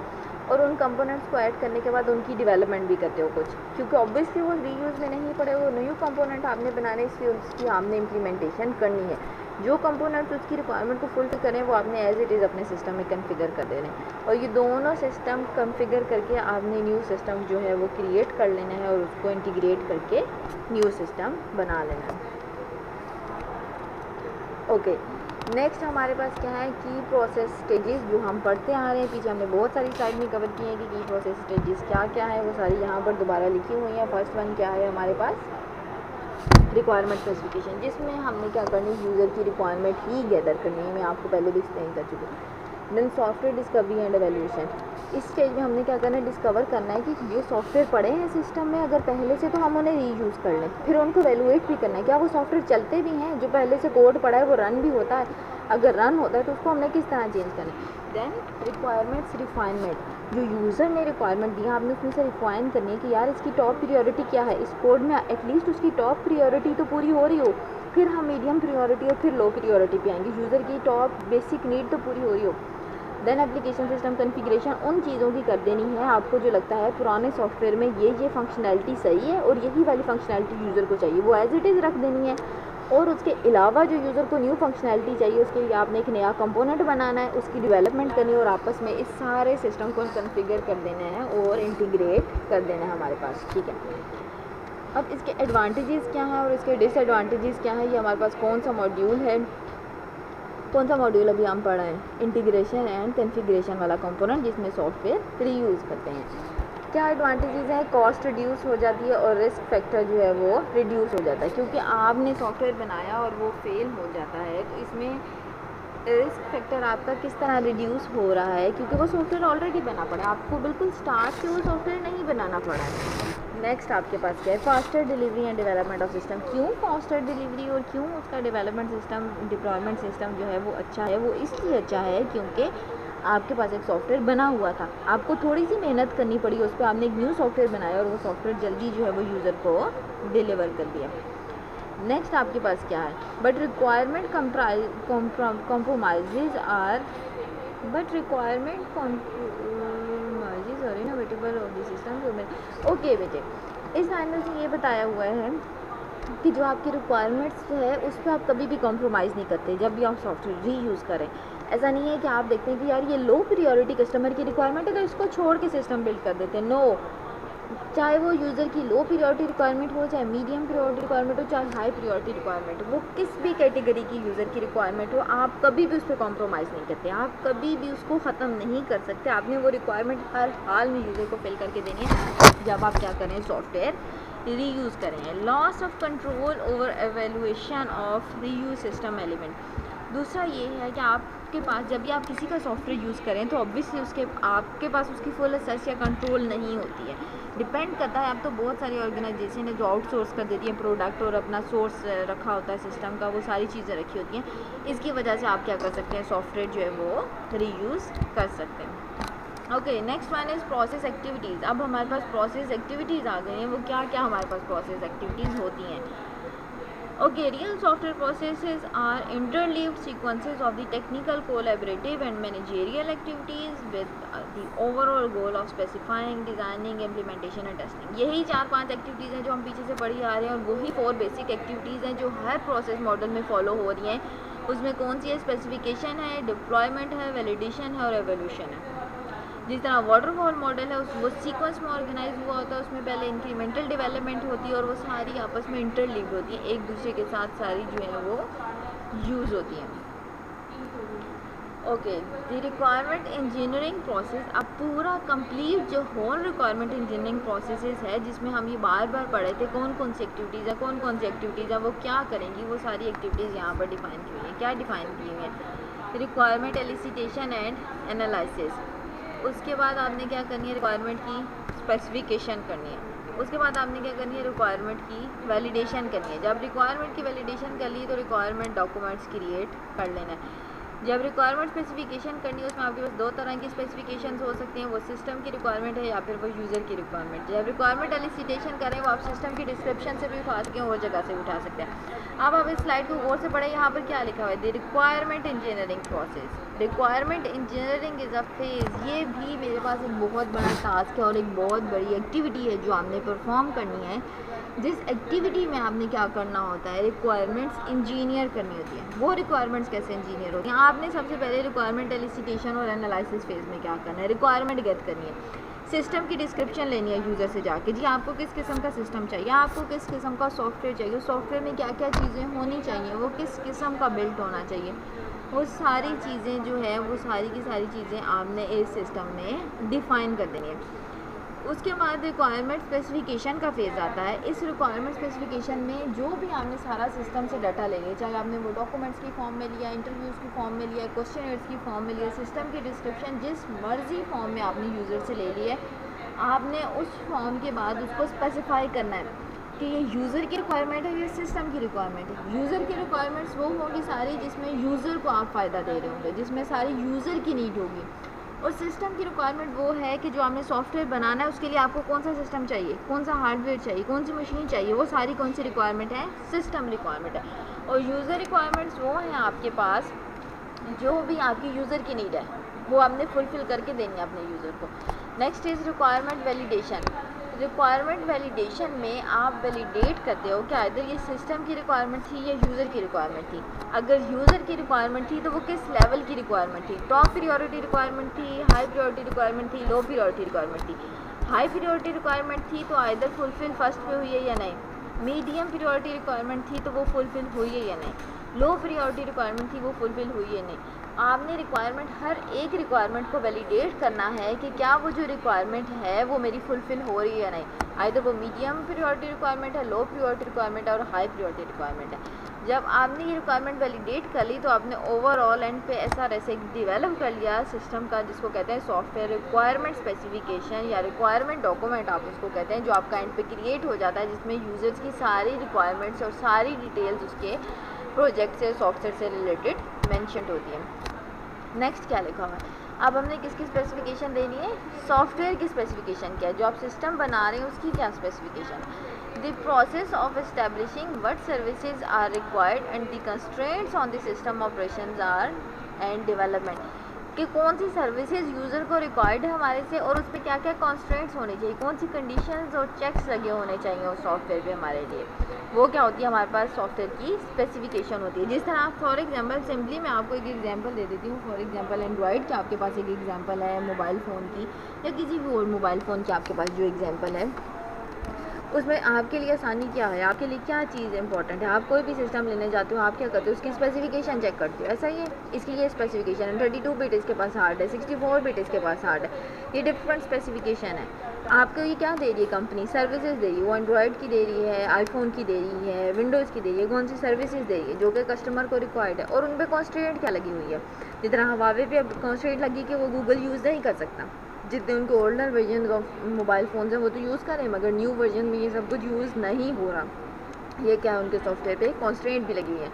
A: और उन कंपोनेंट्स को ऐड करने के बाद उनकी डेवलपमेंट भी करते हो कुछ, क्योंकि ऑब्वियसली वो रीयूज़ में नहीं पड़े, वो न्यू कंपोनेंट आपने बनाने, इसलिए उसकी आपने इम्प्लीमेंटेशन करनी है। जो कंपोनेंट्स उसकी रिक्वायरमेंट को फुलफिल करें वो आपने एज इट इज़ अपने सिस्टम में कन्फिगर कर देने हैं, और ये दोनों सिस्टम कन्फिगर करके आपने न्यू सिस्टम जो है वो क्रिएट कर लेना है और उसको इंटीग्रेट करके न्यू सिस्टम बना लेना है। ओके, नेक्स्ट हमारे पास क्या है, की प्रोसेस स्टेजेस, जो हम पढ़ते आ रहे हैं, पीछे हमने बहुत सारी स्लाइड में कवर की हैं कि की प्रोसेस स्टेजेस क्या क्या है, वो सारी यहाँ पर दोबारा लिखी हुई हैं। फर्स्ट वन क्या है हमारे पास, रिक्वायरमेंट स्पेसिफिकेशन, जिसमें हमने क्या करनी है, यूज़र की रिक्वायरमेंट ही गैदर करनी है, मैं आपको पहले भी एक्सप्लेन कर चुकी हूँ। Then software discovery and evaluation, इस स्टेज में हमने क्या करना है, डिस्कवर करना है कि ये सॉफ्टवेयर पड़े हैं सिस्टम में अगर पहले से, तो हम उन्हें रीयूज़ कर लें, फिर उनको एवेलुएट भी करना है, क्या वो सॉफ्टवेयर चलते भी हैं, जो पहले से कोड पड़ा है वो रन भी होता है, अगर रन होता है तो उसको हमने किस तरह चेंज करना है। देन रिक्वायरमेंट्स रिफाइनमेंट, जो यूज़र ने रिक्वायरमेंट दी आपने उसमें से रिफाइन करनी है कि यार इसकी टॉप प्रायोरिटी क्या है, इस कोड में एटलीस्ट उसकी टॉप प्रायोरिटी तो पूरी हो रही हो, फिर हम मीडियम प्रायोरिटी और फिर लो प्रायोरिटी पे आएंगे, यूज़र की टॉप बेसिक नीड तो पूरी हो रही हो। देन एप्लीकेशन सिस्टम कॉन्फ़िगरेशन, उन चीज़ों की कर देनी है आपको जो लगता है पुराने सॉफ्टवेयर में ये फंक्शनैलिटी सही है और यही वाली फंक्शनैलिटी यूज़र को चाहिए, वो एज इट इज़ रख देनी है, और उसके अलावा जो यूज़र को न्यू फंक्शनैलिटी चाहिए उसके लिए आपने एक नया कंपोनेंट बनाना है, उसकी डेवलपमेंट करनी है और आपस में इस सारे सिस्टम को कॉन्फ़िगर कर देना है और इंटीग्रेट कर देना है हमारे पास, ठीक है। अब इसके एडवांटेजेस क्या हैं और इसके डिसएडवांटेजेस क्या हैं, ये हमारे पास कौन सा मॉड्यूल है, कौन सा मॉड्यूल अभी हम पढ़ रहे हैं, इंटीग्रेशन एंड कॉन्फ़िगरेशन वाला कंपोनेंट, जिसमें सॉफ्टवेयर रीयूज़ करते हैं। क्या एडवांटेजेस हैं, कॉस्ट रिड्यूस हो जाती है और रिस्क फैक्टर जो है वो रिड्यूस हो जाता है, क्योंकि आपने सॉफ्टवेयर बनाया और वो फेल हो जाता है तो इसमें रिस्क फैक्टर आपका किस तरह रिड्यूस हो रहा है, क्योंकि वो सॉफ्टवेयर ऑलरेडी बना पड़ा है, आपको बिल्कुल स्टार्ट से वो सॉफ्टवेयर नहीं बनाना पड़ा है। नेक्स्ट आपके पास क्या है, faster delivery and development of system, क्यों फास्टर डिलीवरी और क्यों उसका डेवलपमेंट सिस्टम, डिप्लॉयमेंट सिस्टम जो है वो अच्छा है, वो इसलिए अच्छा है क्योंकि आपके पास एक सॉफ्टवेयर बना हुआ था, आपको थोड़ी सी मेहनत करनी पड़ी, उस पर आपने एक न्यू सॉफ्टवेयर बनाया और वो सॉफ्टवेयर जल्दी जो है वो यूज़र को डिलीवर कर दिया। नेक्स्ट आपके पास क्या है, बट रिक्वायरमेंट कॉम्प्रोमाइजेज आर और inevitable of the system. Okay बेटे, इस लाइन में से ये बताया हुआ है कि जो आपकी रिक्वायरमेंट्स है उस पर आप कभी भी कॉम्प्रोमाइज़ नहीं करते जब भी आप सॉफ्टवेयर रीयूज़ करें। ऐसा नहीं है कि आप देखते हैं कि यार ये लो प्रायोरिटी कस्टमर की रिक्वायरमेंट है तो इसको छोड़ के सिस्टम बिल्ड कर देते हैं, नो, चाहे वो यूज़र की लो प्रायोरिटी रिक्वायरमेंट हो, चाहे मीडियम प्रायोरिटी रिक्वायरमेंट हो, चाहे हाई प्रायोरिटी रिक्वायरमेंट हो, वो किस भी कैटेगरी की यूज़र की रिक्वायरमेंट हो, आप कभी भी उस पर कॉम्प्रोमाइज़ नहीं करते, आप कभी भी उसको ख़त्म नहीं कर सकते, आपने वो रिक्वायरमेंट हर हाल में यूज़र को फिल करके देनी है जब आप क्या करें, सॉफ्टवेयर रीयूज़ करें। Loss of control over evaluation of reuse system element, दूसरा ये है कि आपके पास जब भी आप किसी का सॉफ्टवेयर यूज़ करें तो ऑब्वियसली उसके आपके पास उसकी फुल एक्सेस या कंट्रोल नहीं होती है, डिपेंड करता है। अब तो बहुत सारी ऑर्गेनाइजेशन है जो आउटसोर्स कर देती हैं प्रोडक्ट और अपना सोर्स रखा होता है सिस्टम का, वो सारी चीज़ें रखी होती हैं, इसकी वजह से आप क्या कर सकते हैं, सॉफ्टवेयर जो है वो रीयूज़ कर सकते हैं। Okay, next one is process activities. अब हमारे पास प्रोसेस एक्टिविटीज़ आ गई हैं, वो क्या क्या हमारे पास प्रोसेस एक्टिविटीज़ होती हैं। Okay, real software processes are interleaved sequences of the technical, collaborative and managerial activities with the overall goal of specifying, designing, implementation and testing. यही 4-5 एक्टिविटीज़ हैं जो हम पीछे से पढ़ी आ रहे हैं और वही 4 बेसिक एक्टिविटीज़ हैं जो हर प्रोसेस मॉडल में फॉलो हो रही हैं। उसमें कौन सी है, स्पेसिफिकेशन है, डिप्लॉयमेंट है, वैलिडेशन है और एवोल्यूशन है। जिस तरह वाटरफॉल मॉडल है वो सीक्वेंस में ऑर्गेनाइज हुआ होता है, उसमें पहले इंक्रीमेंटल डेवलपमेंट होती है और वो सारी आपस में इंटरलिंक्ड होती है, एक दूसरे के साथ सारी जो है वो यूज़ होती हैं। Okay, the requirement engineering process, अब पूरा कंप्लीट जो होल रिक्वायरमेंट इंजीनियरिंग प्रोसेसेस है जिसमें हम ये बार बार पढ़े थे कौन कौन सी एक्टिविटीज़ हैं, कौन कौन सी एक्टिविटीज़ हैं वो क्या करेंगी, वो सारी एक्टिविटीज़ यहाँ पर डिफाइन की हुई हैं। क्या डिफाइन की हुई है, रिक्वायरमेंट एलिसिटेशन एंड एनालिसिस, उसके बाद आपने क्या करनी है, रिक्वायरमेंट की स्पेसिफिकेशन करनी है, उसके बाद आपने क्या करनी है, रिक्वायरमेंट की वैलिडेशन करनी है। जब रिक्वायरमेंट की वैलिडेशन कर ली तो रिक्वायरमेंट डॉक्यूमेंट्स क्रिएट कर लेना है। जब रिक्वायरमेंट स्पेसिफिकेशन करनी है उसमें आपके पास दो तरह की स्पेसिफिकेशन हो सकती हैं, वो सिस्टम की रिक्वायरमेंट है या फिर वो यूज़र की रिक्वायरमेंट। जब रिक्वायरमेंट एलिसिटेशन करें वो आप सिस्टम की डिस्क्रिप्शन से भी उठा सकें और जगह से उठा सकते हैं। अब आप इस स्लाइड को गौर से पढ़ें, यहाँ पर क्या लिखा हुआ है, the requirement engineering process. Requirement engineering is a phase. ये भी मेरे पास एक बहुत बड़ा टास्क है और एक बहुत बड़ी एक्टिविटी है जो आपने परफॉर्म करनी है, जिस एक्टिविटी में आपने क्या करना होता है, रिक्वायरमेंट्स इंजीनियर करनी होती है। वो रिक्वायरमेंट्स कैसे इंजीनियर होती हैं, आपने सबसे पहले रिक्वायरमेंट एलिसिटेशन और एनालिसिस फेज़ में क्या करना है, रिक्वायरमेंट गेट करनी है, सिस्टम की डिस्क्रिप्शन लेनी है यूज़र से जाके, जी आपको किस किस्म का सिस्टम चाहिए, आपको किस किस्म का सॉफ्टवेयर चाहिए, उस सॉफ्टवेयर में क्या क्या चीज़ें होनी चाहिए, वो किस किस्म का बिल्ट होना चाहिए, वो सारी चीज़ें जो है वो सारी की सारी चीज़ें आपने इस सिस्टम में डिफ़ाइन कर देनी है। उसके बाद रिक्वायरमेंट स्पेसिफिकेशन का फेज़ आता है। इस रिक्वायरमेंट स्पेसिफिकेशन में जो भी आपने सारा सिस्टम से डाटा ले लिया, चाहे आपने वो डॉक्यूमेंट्स की फॉर्म में लिया, इंटरव्यूज़ की फॉर्म में लिया, क्वेश्चनर्स की फॉर्म में लिया, सिस्टम की डिस्क्रिप्शन जिस मर्जी फॉर्म में आपने यूज़र से ले ली है, आपने उस फॉर्म के बाद उसको स्पेसिफाई करना है कि ये यूज़र की रिक्वायरमेंट है या सिस्टम की रिक्वायरमेंट है। यूज़र की रिक्वायरमेंट्स वो होगी सारी जिसमें यूज़र को आप फ़ायदा दे रहे होंगे, जिसमें सारी यूज़र की नीड होगी। और सिस्टम की रिक्वायरमेंट वो है कि जो आपने सॉफ्टवेयर बनाना है उसके लिए आपको कौन सा सिस्टम चाहिए, कौन सा हार्डवेयर चाहिए, कौन सी मशीन चाहिए, वो सारी कौन सी रिक्वायरमेंट है, सिस्टम रिक्वायरमेंट है। और यूज़र रिक्वायरमेंट्स वो हैं आपके पास जो भी आपकी यूज़र की नीड है वो आपने फुलफ़िल करके देनी है अपने यूज़र को। Next is requirement validation. Requirement validation में आप वैलिडेट करते हो कि इधर ये सिस्टम की रिक्वायरमेंट थी या यूज़र की रिक्वायरमेंट थी। अगर यूज़र की रिक्वायरमेंट थी तो वो किस लेवल की रिक्वायरमेंट थी, टॉप प्रायोरिटी रिक्वायरमेंट थी, हाई प्रायोरिटी रिक्वायरमेंट थी, लो प्रायोरिटी रिक्वायरमेंट थी। हाई प्रायोरिटी रिक्वायरमेंट थी तो इधर फुलफ़िल फर्स्ट पे हुई है या नहीं, मीडियम प्रायोरिटी रिक्वायरमेंट थी तो वो फुलफ़िल हुई है या नहीं, लो प्रायोरिटी रिक्वायरमेंट थी वो फुलफ़िल हुई है नहीं। आपने रिक्वायरमेंट हर एक रिक्वायरमेंट को वैलिडेट करना है कि क्या वो जो रिक्वायरमेंट है वो मेरी फुलफ़िल हो रही है या नहीं, आइदर वो मीडियम प्रायोरिटी रिक्वायरमेंट है, लो प्रायोरिटी रिक्वायरमेंट है और हाई प्रायोरिटी रिक्वायरमेंट है। जब आपने ये रिक्वायरमेंट वैलिडेट कर ली तो आपने ओवरऑल एंड पे ऐसा ऐसे डेवलप कर लिया सिस्टम का जिसको कहते हैं सॉफ्टवेयर रिक्वायरमेंट स्पेसिफिकेशन या रिक्वायरमेंट डॉक्यूमेंट आप उसको कहते हैं, जो आपका एंड पे क्रिएट हो जाता है, जिसमें यूज़र्स की सारी रिक्वायरमेंट्स और सारी डिटेल्स उसके प्रोजेक्ट से सॉफ्टवेयर से रिलेटेड मैंशन होती है। नेक्स्ट क्या लिखा हुआ है, अब हमने किसकी स्पेसिफिकेशन देनी है, सॉफ्टवेयर की स्पेसिफिकेशन क्या है, जो आप सिस्टम बना रहे हैं उसकी क्या स्पेसिफिकेशन है। The process of establishing what services are required and the constraints on the system operations are and development, कि कौन सी सर्विसेज यूज़र को रिक्वायर्ड है हमारे से और उस पर क्या क्या कॉन्स्ट्रेंट्स होने चाहिए, कौन सी कंडीशंस और चेक्स लगे होने चाहिए उस सॉफ्टवेयर पे हमारे लिए, वो क्या होती है हमारे पास सॉफ्टवेयर की स्पेसिफिकेशन होती है। जिस तरह आप फॉर एग्जांपल सिंपली मैं आपको एक एग्जांपल दे देती हूँ, फॉर एग्जांपल एंड्रॉयड की आपके पास एक एग्जांपल है, मोबाइल फ़ोन की या किसी भी और मोबाइल फ़ोन की आपके पास जो एग्जांपल है, उसमें आपके लिए आसानी क्या है, आपके लिए क्या चीज़ इंपॉर्टेंट है। आप कोई भी सिस्टम लेने जाते हो, आप क्या करते हो, उसकी स्पेसिफिकेशन चेक करते हो, ऐसा ही है इसकी ये स्पेसिफिकेशन है, 32 बिट इसके पास हार्ड है, 64 बिट इसके पास हार्ड है, ये डिफरेंट स्पेसिफिकेशन है। आपको ये क्या दे रही है कंपनी, सर्विसेज दे रही है, वो एंड्रॉयड की दे रही है, आईफोन की दे रही है, विंडोज़ की दे रही है, कौन सी सर्विसेज दे रही है जो कि कस्टमर को रिक्वायर्ड है, और उन पर कॉन्स्ट्रेंट क्या लगी हुई है। जिस तरह हवावे पे अब कॉन्स्ट्रेंट लगी कि वो गूगल यूज़ नहीं कर सकता, जितने उनके older version of mobile phone हैं वो तो यूज़ करें, मगर न्यू वर्जन में ये सब कुछ यूज़ नहीं हो रहा, ये क्या है उनके सॉफ्टवेयर पे कॉन्स्ट्रेंट भी लगी है।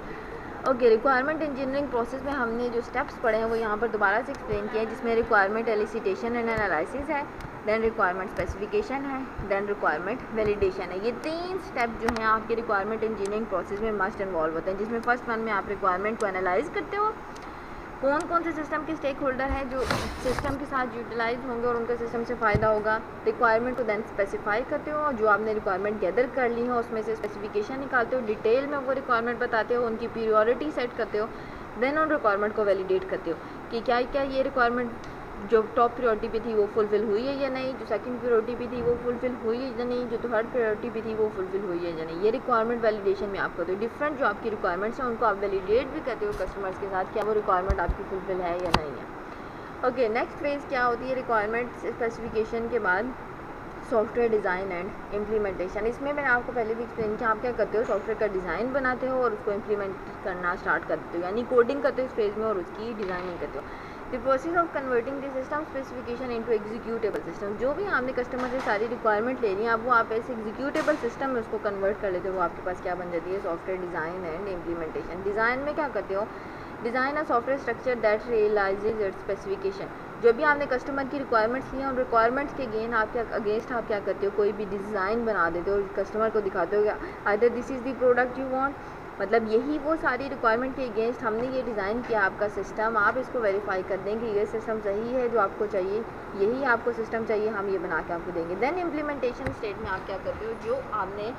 A: ओके, रिक्वायरमेंट इंजीनियरिंग प्रोसेस में हमने जो स्टेप्स पढ़े हैं वो यहाँ पर दोबारा से एक्सप्लेन किया है, जिसमें रिक्वायरमेंट एलिसिटेशन एंड एनालिसिस है, देन रिक्वायरमेंट स्पेसिफिकेशन है, देन रिक्वायरमेंट वैलिडेशन है। ये 3 स्टेप जो हैं आपके रिक्वायरमेंट इंजीनियरिंग प्रोसेस में मस्ट इन्वॉल्व होते हैं, जिसमें फर्स्ट वन में आप रिक्वायरमेंट को एनालाइज करते हो, कौन कौन से सिस्टम के स्टेक होल्डर हैं जो सिस्टम के साथ यूटिलाइज होंगे और उनका सिस्टम से फ़ायदा होगा। रिक्वायरमेंट को देन स्पेसिफाई करते हो, जो आपने रिक्वायरमेंट गैदर कर ली है उसमें से स्पेसिफिकेशन निकालते हो, डिटेल में वो रिक्वायरमेंट बताते हो, उनकी प्रायोरिटी सेट करते हो, देन उन रिक्वायरमेंट को वैलिडेट करते हो कि क्या क्या ये रिक्वायरमेंट जो टॉप प्रायोरिटी पे थी वो फुलफ़िल हुई है या नहीं, जो सेकंड प्रायोरिटी पे थी वो फुलफ़िल हुई है या नहीं, जो थर्ड प्रायोरिटी पे थी वो फुलफ़िल हुई है या नहीं। ये रिक्वायरमेंट वैलिडेशन में आप करते हो, डिफरेंट जो आपकी रिक्वायरमेंट्स हैं उनको आप वैलिडेट भी करते हो कस्टमर्स के साथ, क्या वो रिक्वायरमेंट आपकी फुलफ़िल है या नहीं है। ओके, नेक्स्ट फेज़ क्या होती है रिक्वायरमेंट स्पेसिफिकेशन के बाद, सॉफ्टवेयर डिज़ाइन एंड इम्प्लीमेंटेशन। इसमें मैंने आपको पहले भी एक्सप्लेन किया, आप क्या करते हो, सॉफ्टवेयर का डिज़ाइन बनाते हो और उसको इम्प्लीमेंट करना स्टार्ट कर देते हो, यानी कोडिंग करते हो इस फेज़ में और उसकी डिज़ाइनिंग करते हो। The process of converting the system specification into executable system, जो भी आपने कस्टमर से सारी रिक्वायरमेंट लेनी है अब वो आप ऐसे एग्जीक्यूटेबल सिस्टम में उसको कन्वर्ट कर लेते हो, वो आपके पास क्या बन जाती है, software design and implementation. Design में क्या करते हो, design a software structure that realises its specification. जो भी आपने कस्टमर की रिक्वायरमेंट्स ली हैं उन रिक्वायरमेंट्स के अगेंस्ट आप क्या करते हो, कोई भी डिज़ाइन बना देते हो, कस्टमर को दिखाते हो either this is the product you want, मतलब यही वो सारी रिक्वायरमेंट के अगेंस्ट हमने ये डिज़ाइन किया आपका सिस्टम, आप इसको वेरीफाई कर दें कि ये सिस्टम सही है जो आपको चाहिए, यही आपको सिस्टम चाहिए, हम ये बना के आपको देंगे। देन इम्प्लीमेंटेशन स्टेज में आप क्या करते हो, जो आपने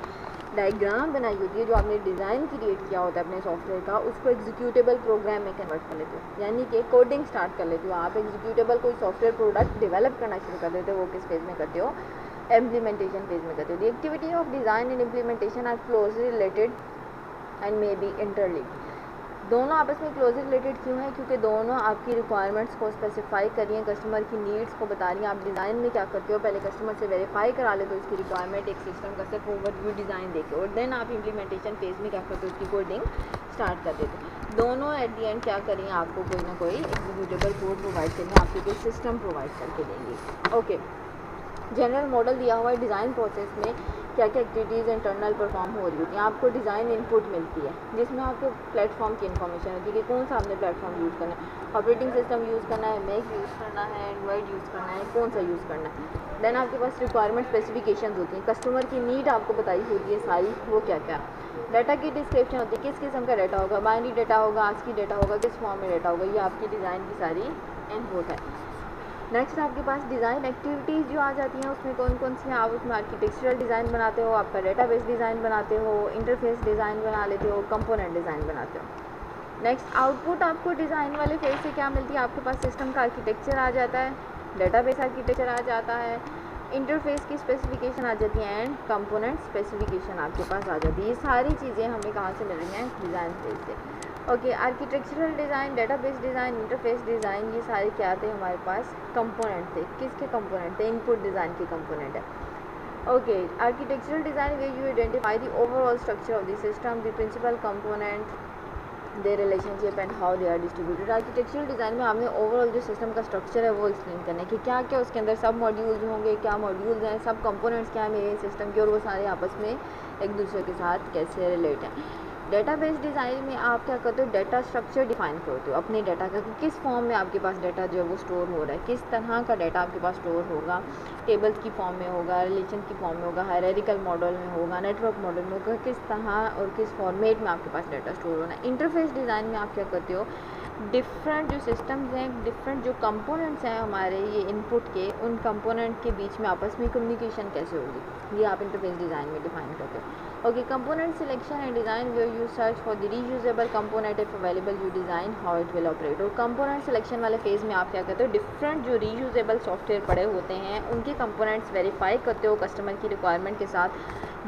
A: डायग्राम बनाई होती है, जो आपने डिज़ाइन क्रिएट किया होता है अपने सॉफ्टवेयर का, उसको एग्जीक्यूटेबल प्रोग्राम में कन्वर्ट कर लेते हो, यानी कि कोडिंग स्टार्ट कर लेते हो। आप एग्जीक्यूटेबल कोई सॉफ्टवेयर प्रोडक्ट डेवलप करना शुरू कर देते हो। वो किस फेज़ में करते हो, इम्प्लीमेंटेशन फेज़ में करते हो। The activity of design and implementation are closely related and may be interlinked. दोनों आपस में क्लोजली रिलेटेड क्यों है, क्योंकि दोनों आपकी रिक्वायरमेंट्स को स्पेसिफाई कर रही हैं, कस्टमर की नीड्स को बता रही हैं। आप डिज़ाइन में क्या करते हो, पहले कस्टमर से वेरीफाई करा लेते हो उसकी रिक्वायरमेंट एक सिस्टम का सिर्फ ओवरव्यू डिज़ाइन देके, और देन आप इम्प्लीमेंटेशन फेज़ में क्या करते हो, उसकी कोडिंग स्टार्ट कर देते हो। दोनों एट दी एंड क्या करेंगे, आपको कोई ना कोई एग्जीक्यूटेबल कोड प्रोवाइड करेंगे, आपको कोई सिस्टम प्रोवाइड करके देंगे। ओके, जनरल मॉडल दिया हुआ है डिज़ाइन प्रोसेस में क्या क्या एक्टिविटीज़ इंटरनल परफॉर्म हो रही होती हैं। आपको डिज़ाइन इनपुट मिलती है जिसमें आपको प्लेटफॉर्म की इन्फॉर्मेशन होती है कि कौन सा आपने प्लेटफॉर्म यूज़ करना है, ऑपरेटिंग सिस्टम यूज़ करना है, मैक यूज़ करना है, एंड्रॉयड यूज़ करना है, कौन सा यूज़ करना है। देन आपके पास रिक्वायरमेंट स्पेसिफिकेशन होती हैं, कस्टमर की नीड आपको बताई होती है सारी, वो क्या क्या। डाटा की डिस्क्रिप्शन होती है, किस किस्म का डाटा होगा, बाइनरी डाटा होगा, आस्की डाटा होगा, किस फॉर्म में डाटा होगा, ये आपकी डिज़ाइन की सारी इनपुट है। नेक्स्ट आपके पास डिज़ाइन एक्टिविटीज़ जो आ जाती हैं, उसमें कौन कौन सी हैं। आप उसमें आर्किटेक्चरल डिज़ाइन बनाते हो, आपका डेटाबेस डिज़ाइन बनाते हो, इंटरफेस डिज़ाइन बना लेते हो, कंपोनेंट डिज़ाइन बनाते हो। नेक्स्ट आउटपुट आपको डिज़ाइन वाले फेज से क्या मिलती है, आपके पास सिस्टम का आर्किटेक्चर आ जाता है, डेटाबेस आर्किटेक्चर आ जाता है, इंटरफेस की स्पेसिफिकेशन आ जाती है, एंड कंपोनेंट स्पेसिफिकेशन आपके पास आ जाती है। ये सारी चीज़ें हमें कहाँ से मिल रही हैं, डिज़ाइन फेज से। Okay, architectural design, database design, interface design, ये सारे क्या थे हमारे पास, कंपोनेंट थे। किसके कंपोनेंट थे, इनपुट डिज़ाइन के कंपोनेंट है। Okay, architectural design way you identify the overall structure of the system, the principal component, their relationship and how they are distributed. Architectural design में आपने ओवरऑल जो सिस्टम का स्ट्रक्चर है वो एक्सप्लेन करना है कि क्या क्या उसके अंदर सब मॉड्यूल्स होंगे, क्या मॉड्यूल्स हैं, सब कंपोनेंट्स क्या है मेरे सिस्टम के, और वो सारे आपस में एक दूसरे के साथ कैसे रिलेट हैं। डेटाबेस डिज़ाइन में आप क्या करते हो, डाटा स्ट्रक्चर डिफाइन करते हो अपने डाटा का, कि किस फॉर्म में आपके पास डाटा जो है वो स्टोर हो रहा है, किस तरह का डाटा आपके पास स्टोर होगा, टेबल्स की फॉर्म में होगा, रिलेशन की फॉर्म में होगा, हायरार्किकल मॉडल में होगा, नेटवर्क मॉडल में होगा, किस तरह और किस फॉर्मेट में आपके पास डाटा स्टोर होना है। इंटरफेस डिज़ाइन में आप क्या करते हो, डिफरेंट जो सिस्टम्स हैं, डिफरेंट जो कंपोनेंट्स हैं हमारे ये इनपुट के, उन कंपोनेंट के बीच में आपस में कम्युनिकेशन कैसे होगी, ये आप इंटरफेस डिज़ाइन में डिफाइन करते हो। Okay, component selection and design where you search for the reusable component if available, you design how it will operate. और कंपोनेंट सिलेक्शन वाले फेज़ में आप क्या करते हो, डिफरेंट जो रीयूजेबल सॉफ्टवेयर पड़े होते हैं उनके कंपोनेंट्स वेरीफाई करते हो कस्टमर की रिक्वायरमेंट के साथ।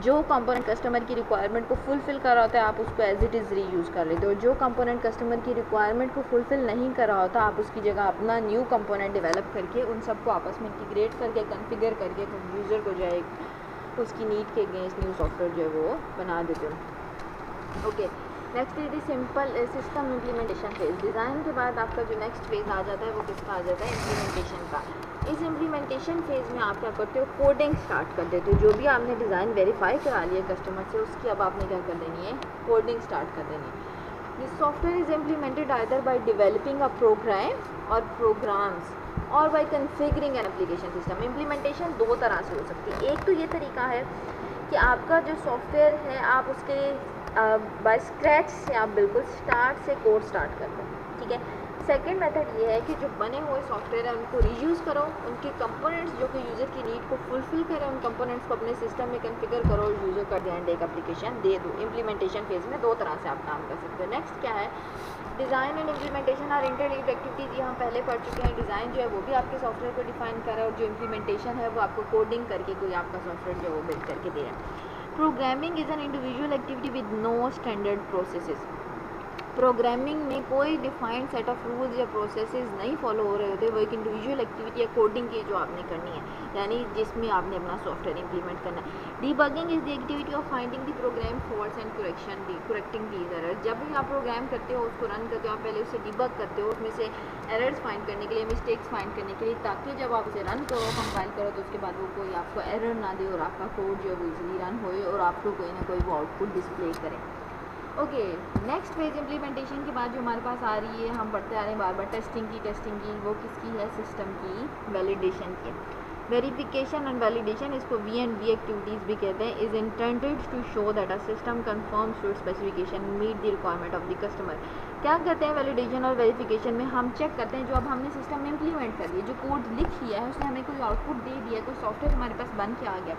A: जो कंपोनेंट कस्टमर की रिक्वायरमेंट को फुलफ़िल कर रहा होता है आप उसको एज इट इज़ रीयूज़ कर लेते हो। जो कंपोनेंट कस्टमर की रिक्वायरमेंट को फुलफ़िल नहीं कर रहा होता आप उसकी जगह अपना न्यू कंपोनेंट डेवलप करके उन सबको आपस में इंटीग्रेट करके कॉन्फ़िगर करके यूज़र को जो है उसकी नीड के अगेंस्ट न्यू सॉफ्टवेयर जो है वो बना देते हो। Okay, next is the simple system implementation phase. Design के बाद आपका जो नेक्स्ट फेज़ आ जाता है वो किसका आ जाता है, इम्प्लीमेंटेशन का। इस इम्प्लीमेंटेशन फेज़ में आप क्या करते हो, कोडिंग स्टार्ट कर देते हो। जो भी आपने डिज़ाइन वेरीफाई करा लिया कस्टमर से, उसकी अब आपने क्या कर देनी है, कोडिंग स्टार्ट कर देनी है। This software is implemented either by developing a program और प्रोग्राम्स और by configuring an application system. Implementation दो तरह से हो सकती है। एक तो ये तरीका है कि आपका जो सॉफ्टवेयर है आप उसके बाय स्क्रैच से आप बिल्कुल स्टार्ट से कोड स्टार्ट कर दो, ठीक है। सेकेंड मेथड ये है कि जो बने हुए सॉफ्टवेयर है उनको रीयूज़ करो, उनके कंपोनेंट्स जो कि यूज़र की नीड को फुलफ़िल करें उन कंपोनेंट्स को अपने सिस्टम में कॉन्फ़िगर करो और यूज़र का एंड एक एप्लीकेशन दे दो। इम्प्लीमेंटेशन फेज़ में दो तरह से आप काम कर सकते हो। नेक्स्ट क्या है, design and implementation are interlinked activities. ये हम पहले पढ़ चुके हैं। डिज़ाइन जो है वो भी आपके सॉफ्टवेयर को डिफाइन कर रहा है और जो इम्प्लीमेंटेशन है वो आपको कोडिंग करके कोई आपका सॉफ्टवेयर जो है वो बिल्ड करके दे रहा है। Programming is an individual activity with no standard processes. Programming में कोई डिफाइंड सेट ऑफ रूल्स या प्रोसेसेस नहीं फॉलो हो रहे होते, वो एक इंडिविजुअल एक्टिविटी या कोडिंग की जो आपने करनी है, यानी जिसमें आपने अपना सॉफ्टवेयर इंप्लीमेंट करना है। Debugging is the activity of finding the program faults and correcting these errors. जब भी आप प्रोग्राम करते हो उसको रन करते हो आप पहले उसे डिबग करते हो, उसमें से एरर्स फाइंड करने के लिए, मिस्टेक्स फाइंड करने के लिए, ताकि जब आप उसे रन करो, कंपाइल करो तो उसके बाद वो कोई आपको एरर ना दे और आपका कोड जो है वो इजीली रन होए और आपको कोई ना कोई वो आउटपुट डिस्प्ले करे। ओके, नेक्स्ट फेज इम्प्लीमेंटेशन के बाद जो हमारे पास आ रही है, हम बढ़ते आ रहे हैं बार बार टेस्टिंग की, वो किसकी है, सिस्टम की वैलिडेशन की। वेरिफिकेशन एंड वैलिडेशन, इसको V&V एक्टिविटीज़ भी कहते हैं, is intended to show that a system conforms to specification meet the requirement of the customer. क्या कहते हैं वैलिडेशन और वेरिफिकेशन में, हम चेक करते हैं जो अब हमने सिस्टम में इम्प्लीमेंट कर लिया, जो कोड लिख लिया है, उसने हमें कोई आउटपुट दे दिया, कोई सॉफ्टवेयर हमारे पास बन के आ गया,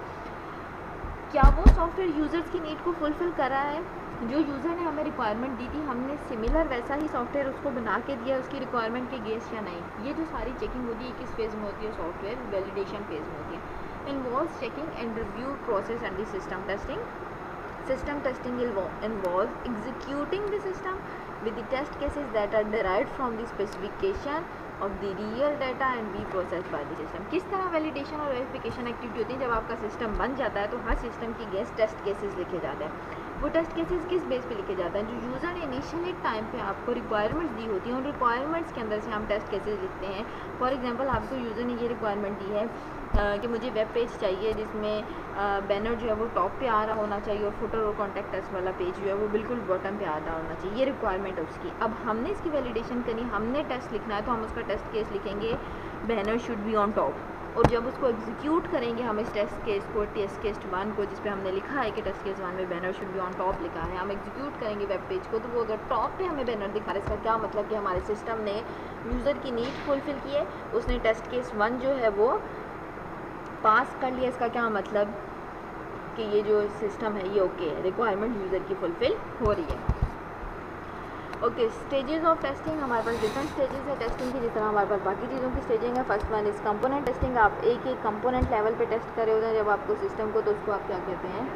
A: क्या वो सॉफ्टवेयर यूज़र्स की नीड को फुलफ़िल कर रहा है। जो यूज़र ने हमें रिक्वायरमेंट दी थी, हमने सिमिलर वैसा ही सॉफ्टवेयर उसको बना के दिया उसकी रिक्वायरमेंट के गेस या नहीं। ये जो सारी चेकिंग होती है किस फेज़ में होती है, सॉफ्टवेयर वैलिडेशन फेज़ में होती है। Involves checking and review process and the system testing. System testing involves executing the system with the test cases that are derived from the specification of the real data and be processed by the system। किस तरह वैलिडेशन और वेरिफिकेशन एक्टिविटी होती है, जब आपका सिस्टम बन जाता है तो हर सिस्टम की गेस टेस्ट केसेस लिखे जाते हैं। वो टेस्ट केसेस किस बेस पे लिखे जाते हैं, जो यूज़र ने इनिशियली टाइम पे आपको रिक्वायरमेंट्स दी होती हैं, उन रिक्वायरमेंट्स के अंदर से हम टेस्ट केसेस लिखते हैं। फॉर एग्जांपल, आपको यूज़र ने ये रिक्वायरमेंट दी है कि मुझे वेब पेज चाहिए जिसमें बैनर जो है वो टॉप पे आ रहा होना चाहिए और फुटर और कॉन्टैक्ट अस वाला पेज जो है वो बिल्कुल बॉटम पे आ रहा होना चाहिए, ये रिक्वायरमेंट है उसकी। अब हमने इसकी वैलिडेशन करनी, हमने टेस्ट लिखना है, तो हम उसका टेस्ट केस लिखेंगे banner should be on top, और जब उसको एग्जीक्यूट करेंगे हम इस टेस्ट केस को, टेस्ट केस 1 को, जिस पे हमने लिखा है कि टेस्ट केस 1 में banner should be on top लिखा है, हम एग्जीक्यूट करेंगे वेब पेज को, तो वो अगर टॉप पे हमें बैनर दिखा रहा है, इसका क्या मतलब कि हमारे सिस्टम ने यूज़र की नीड फुलफ़िल की है, उसने टेस्ट केस 1 जो है वो पास कर लिया। इसका क्या मतलब कि ये जो सिस्टम है ये ओके है, रिक्वायरमेंट यूज़र की फुलफ़िल हो रही है। ओके, स्टेजेस ऑफ टेस्टिंग, हमारे पास डिफरेंट स्टेजेस है टेस्टिंग की, जिस तरह हमारे पास बाकी चीज़ों की स्टेजिंग है। First one is component testing, आप एक एक कंपोनेंट लेवल पे टेस्ट कर रहे होते हैं जब आपको सिस्टम को, तो उसको आप क्या कहते हैं,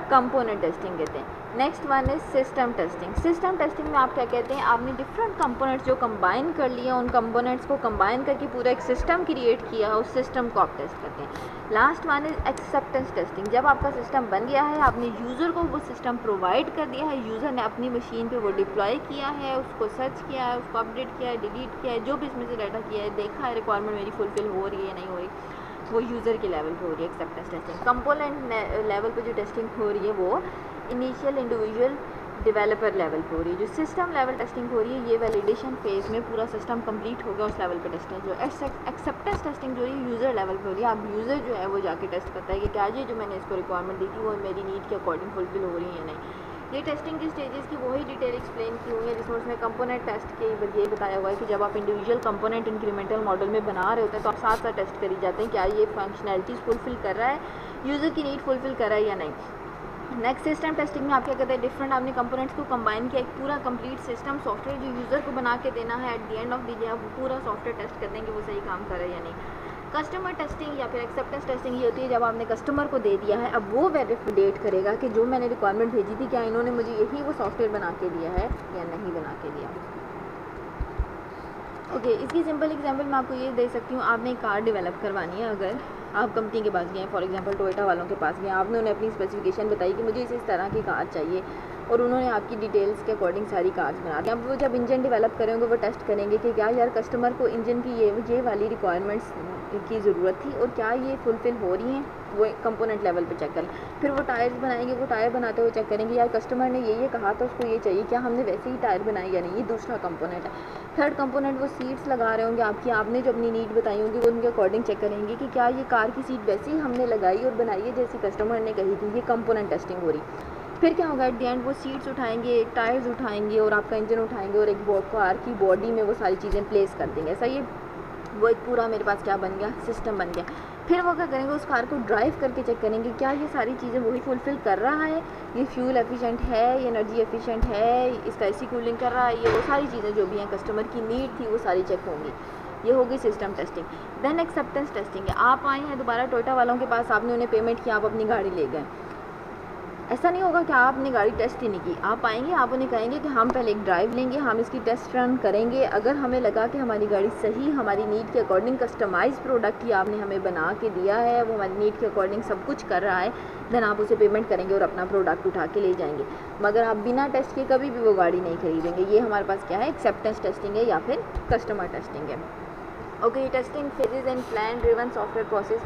A: कंपोनेंट टेस्टिंग कहते हैं। Next one is system testing. System testing में आप क्या कहते हैं, आपने डिफरेंट कंपोनेंट्स जो कंबाइन कर लिए, उन कंपोनेंट्स को कंबाइन करके पूरा एक सिस्टम क्रिएट किया, उस सिस्टम को आप टेस्ट करते हैं। Last one is acceptance testing, जब आपका सिस्टम बन गया है, आपने यूज़र को वो सिस्टम प्रोवाइड कर दिया है, यूज़र ने अपनी मशीन पे वो डिप्लॉय किया है, उसको सर्च किया है, उसको अपडेट किया है, डिलीट किया है, जो भी इसमें से डाटा किया है, देखा है रिक्वायरमेंट मेरी फुलफिल हो रही है नहीं हो रही, वो यूज़र के लेवल पे हो रही है एक्सेप्टेंस टेस्टिंग। कंपोनेंट लेवल पे जो टेस्टिंग हो रही है वो इनिशियल इंडिविजुअल डेवलपर लेवल पे हो रही है। जो सिस्टम लेवल टेस्टिंग हो रही है ये वैलिडेशन फेज़ में पूरा सिस्टम कंप्लीट हो गया उस लेवल पे टेस्टिंग। जो एक्सेप्टेंस टेस्टिंग जो है यूज़र लेवल पे हो रही है, अब यूज़र जो है वो जाके टेस्ट करता है कि क्या ये जो मैंने इसको रिक्वायरमेंट दी थी वो मेरी नीड के अकॉर्डिंग फुलफिल हो रही है या नहीं। ये टेस्टिंग की स्टेजेस की वही डिटेल एक्सप्लेन की हुई है जिसमें उसमें कंपोनेंट टेस्ट के ये बताया हुआ है कि जब आप इंडिविजुअल कंपोनेंट इंक्रीमेंटल मॉडल में बना रहे होते हैं तो आप साथ साथ टेस्ट करी जाते हैं क्या ये फंक्शनैलिटीज़ फुलफिल कर रहा है, यूज़र की नीड फुलफिल कर रहा है या नहीं। नेक्स्ट सिस्टम टेस्टिंग में आप क्या कहते हैं, डिफरेंट आपने कंपोनेंट्स को कंबाइन किया, एक पूरा कंप्लीट सिस्टम सॉफ्टवेयर जो यूज़र को बना के देना है, at the end of the day आप पूरा सॉफ्टवेयर टेस्ट कर देंगे वो सही काम कर रहा है या नहीं। कस्टमर टेस्टिंग या फिर एक्सेप्टेंस टेस्टिंग ये होती है जब आपने कस्टमर को दे दिया है, अब वो वेरीफिकेट करेगा कि जो मैंने रिक्वायरमेंट भेजी थी क्या इन्होंने मुझे यही वो सॉफ्टवेयर बना के दिया है या नहीं बना के दिया। ओके, इसकी सिंपल एग्जांपल मैं आपको ये दे सकती हूँ। आपने एक कार डेवलप करवानी है, अगर आप कंपनी के पास गए, फॉर एग्जांपल टोयोटा वालों के पास गए, आपने उन्हें अपनी स्पेसिफिकेशन बताई कि मुझे इस तरह की कार चाहिए और उन्होंने आपकी डिटेल्स के अकॉर्डिंग सारी कार्स बना दी। अब वो जब इंजन डेवलप करेंगे वो टेस्ट करेंगे कि क्या यार कस्टमर को इंजन की ये वाली रिक्वायरमेंट्स की ज़रूरत थी और क्या ये फुलफ़िल हो रही हैं, वो कंपोनेंट लेवल पे चेक करें। फिर वो टायर्स बनाएंगे, वो टायर बनाते हुए चेक करेंगे यार कस्टमर ने ये कहा था उसको ये चाहिए, क्या हमने वैसे ही टायर बनाए या नहीं, ये दूसरा कंपोनेंट है। थर्ड कंपोनेंट वो सीट्स लगा रहे होंगे आपकी, आपने जो अपनी नीड बताई होंगी वो उनके अकॉर्डिंग चेक करेंगे कि क्या ये कार की सीट वैसे ही हमने लगाई और बनाई है जैसी कस्टमर ने कही थी, ये कंपोनेंट टेस्टिंग हो रही। फिर क्या होगा, एट द एंड वो सीट्स उठाएंगे, टायर्स उठाएंगे और आपका इंजन उठाएंगे और एक कार की बॉडी में वो सारी चीज़ें प्लेस कर देंगे। ऐसा ये वो एक पूरा मेरे पास क्या बन गया, सिस्टम बन गया। फिर वो क्या करेंगे, उस कार को ड्राइव करके चेक करेंगे क्या ये सारी चीज़ें वही फुलफ़िल कर रहा है, ये फ्यूल एफिशिएंट है, ये एनर्जी एफिशिएंट है, इसका एसी कूलिंग कर रहा है, ये वो सारी चीज़ें जो भी हैं कस्टमर की नीड थी वो सारी चेक होंगी। ये होगी system testing. Then acceptance testing है, आप आए हैं दोबारा टोयोटा वालों के पास, आपने उन्हें पेमेंट किया, आप अपनी गाड़ी ले गए। ऐसा नहीं होगा कि आपने गाड़ी टेस्ट ही नहीं की, आप आएंगे, आप उन्हें कहेंगे कि हम पहले एक ड्राइव लेंगे, हम इसकी टेस्ट रन करेंगे, अगर हमें लगा कि हमारी गाड़ी सही हमारी नीड के अकॉर्डिंग कस्टमाइज प्रोडक्ट ही आपने हमें बना के दिया है, वो हमारी नीड के अकॉर्डिंग सब कुछ कर रहा है, देन आप उसे पेमेंट करेंगे और अपना प्रोडक्ट उठा के ले जाएंगे। मगर आप बिना टेस्ट के कभी भी वो गाड़ी नहीं खरीदेंगे। ये हमारे पास क्या है, एक्सेप्टेंस टेस्टिंग है या फिर कस्टमर टेस्टिंग है। Okay, testing phases and plan driven software process.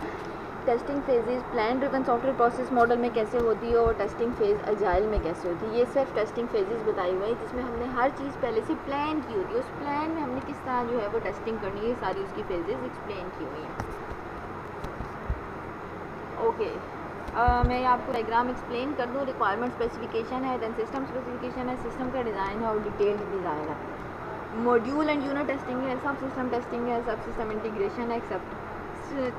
A: Testing phases plan driven software process model में कैसे होती है और टेस्टिंग फेज़ अजाइल में कैसे होती है। ये सिर्फ टेस्टिंग फेजेस बताई हुई है जिसमें हमने हर चीज़ पहले से प्लान की होती है। उस प्लान में हमने किस तरह जो है वो टेस्टिंग करनी है, सारी उसकी फेजेस एक्सप्लेन की हुई हैं। ओके, मैं आपको डायग्राम एक्सप्लेन कर दूँ। रिक्वायरमेंट स्पेसिफिकेशन है, दैन सिस्टम स्पेसिफिकेशन है, सिस्टम का डिज़ाइन है और डिटेल्ड डिज़ाइन है। मॉड्यूल एंड यूनिट टेस्टिंग है, सब सिस्टम टेस्टिंग है, सब सिस्टम इंटीग्रेशन है, एक्सेप्ट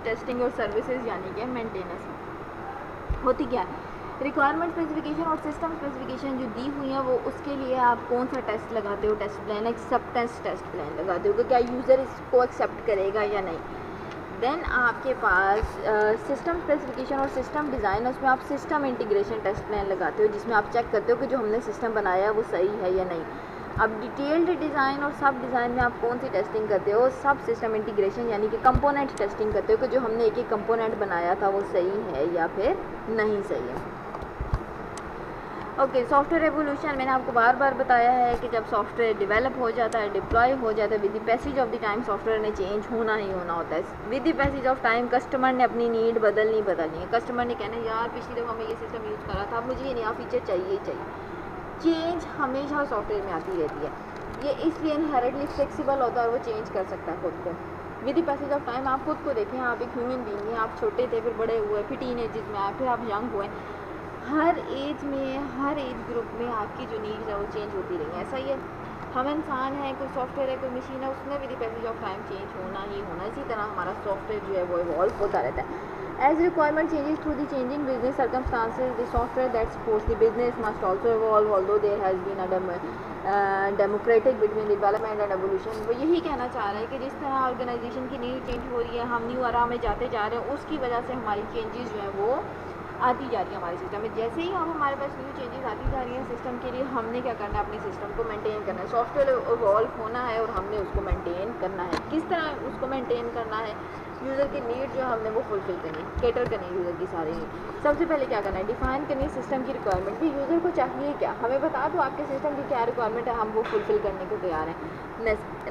A: टेस्टिंग और सर्विसेज यानी कि मेंटेनेंस होती क्या है। रिक्वायरमेंट स्पेसिफिकेशन और सिस्टम स्पेसिफिकेशन जो दी हुई है वो उसके लिए आप कौन सा टेस्ट लगाते हो, test plan, acceptance test plan लगाते हो कि क्या यूज़र इसको एक्सेप्ट करेगा या नहीं। देन आपके पास सिस्टम स्पेसिफिकेशन और सिस्टम डिज़ाइन, उसमें आप सिस्टम इंटीग्रेशन टेस्ट प्लान लगाते हो जिसमें आप चेक करते हो कि जो हमने सिस्टम बनाया है वो सही है या नहीं। अब डिटेल्ड डिज़ाइन और सब डिज़ाइन में आप कौन सी टेस्टिंग करते हो, सब सिस्टम इंटीग्रेशन यानी कि कंपोनेंट टेस्टिंग करते हो कि जो हमने एक एक कंपोनेंट बनाया था वो सही है या फिर नहीं सही है। ओके, सॉफ्टवेयर एवोल्यूशन मैंने आपको बार बार बताया है कि जब सॉफ्टवेयर डेवलप हो जाता है, डिप्लॉय हो जाता है, with the passage of the time software ने चेंज होना ही होना होता है। With the passage of time customer ने अपनी नीड बदलनी है। कस्टमर ने कहना यार पिछली दफ़ा मैं ये सिस्टम यूज़ करा था, मुझे ये नया फीचर चाहिए। चेंज हमेशा सॉफ्टवेयर में आती रहती है। ये इसलिए इनहेरेंटली फ्लेक्सिबल होता है और वो चेंज कर सकता है खुद को। With the passage of time आप खुद को देखें, आप एक ह्यूमन बीइंग हैं, आप छोटे थे फिर बड़े हुए, फिर टीनेजेस में आए, फिर आप यंग हुए। हर एज में, हर एज ग्रुप में आपकी जो नीड्स है वो चेंज होती रही हैं। ऐसा ही है, हम इंसान हैं, कोई सॉफ्टवेयर है, कोई मशीन है, उसमें with the passage of time change होना ही होना। इसी तरह हमारा सॉफ्टवेयर जो है वो इवॉल्व होता रहता है। As requirement changes through the changing business circumstances, the software that supports the business must also evolve, although there has been a democratic between development and evolution। वो यही कहना चाह रहे हैं कि जिस तरह ऑर्गेनाइजेशन की नीड चेंज हो रही है, हम न्यू एरा में जाते जा रहे हैं, उसकी वजह से हमारी चेंजेस जो है वो आती जा रही है हमारे सिस्टम में। जैसे ही हम हमारे पास न्यू चेंजेस आती जा रही हैं सिस्टम के लिए, हमने क्या करना है, अपने सिस्टम को मेंटेन करना है। सॉफ्टवेयर इवॉल्व होना है और हमने उसको मेंटेन करना है। किस तरह उसको मेंटेन करना है, यूज़र की नीड जो हमने वो फुलफिल करनी है, कैटर करनी है यूज़र की सारी नीड। सबसे पहले क्या करना है, डिफाइन करनी है सिस्टम की रिक्वायरमेंट भी। यूज़र को चाहिए क्या, हमें बता दो आपके सिस्टम की क्या रिक्वायरमेंट है, हम वो फुलफिल करने को तैयार हैं।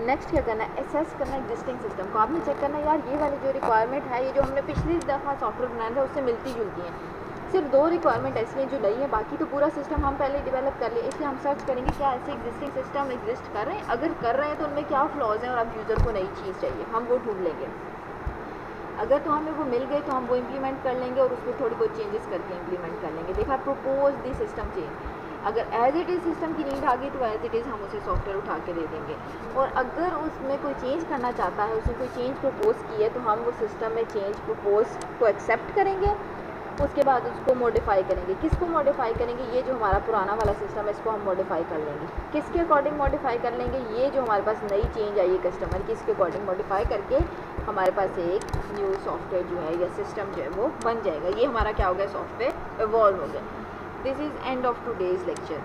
A: नेक्स्ट क्या करना है, एसेस करना एग्जिस्टिंग सिस्टम को। आपने चेक करना यार ये वाली जो रिक्वायरमेंट है, ये जो हमने पिछली दफ़ा सॉफ्टवेयर बनाया था उससे मिलती जुलती हैं। सिर्फ 2 रिक्वायरमेंट ऐसी हैं जो नहीं है, बाकी तो पूरा सिस्टम हम पहले डेवलप कर लिए। इसलिए हम सर्च करेंगे क्या ऐसे एग्जिस्टिंग सिस्टम एग्जिस्ट कर रहे हैं, अगर कर रहे हैं तो उनमें क्या फ्लॉज हैं और अब यूज़र को नई चीज़ चाहिए, हम वो ढूंढ लेंगे। अगर तो हमें वो मिल गए तो हम वो इम्प्लीमेंट कर लेंगे और उसमें थोड़ी बहुत चेंजेस करके इम्प्लीमेंट कर लेंगे। देखा, प्रपोज दी सिस्टम चेंज। अगर एज इट इज़ सिस्टम की नीड आ गई तो एज इट इज़ हम उसे सॉफ्टवेयर उठा के दे देंगे। और अगर उसमें कोई चेंज करना चाहता है, उसने कोई चेंज प्रपोज की है, तो हम वो सिस्टम में चेंज प्रपोज को एक्सेप्ट करेंगे, उसके बाद उसको मॉडिफाई करेंगे। किसको मॉडिफाई करेंगे, ये जो हमारा पुराना वाला सिस्टम है इसको हम मॉडिफाई कर लेंगे। किसके अकॉर्डिंग मॉडिफाई कर लेंगे, ये जो हमारे पास नई चेंज आई है कस्टमर की, इसके अकॉर्डिंग मॉडिफाई करके हमारे पास एक न्यू सॉफ्टवेयर जो है या सिस्टम जो है वो बन जाएगा। ये हमारा क्या हो गया, सॉफ्टवेयर इवॉल्व हो गया। This is end of today's lecture.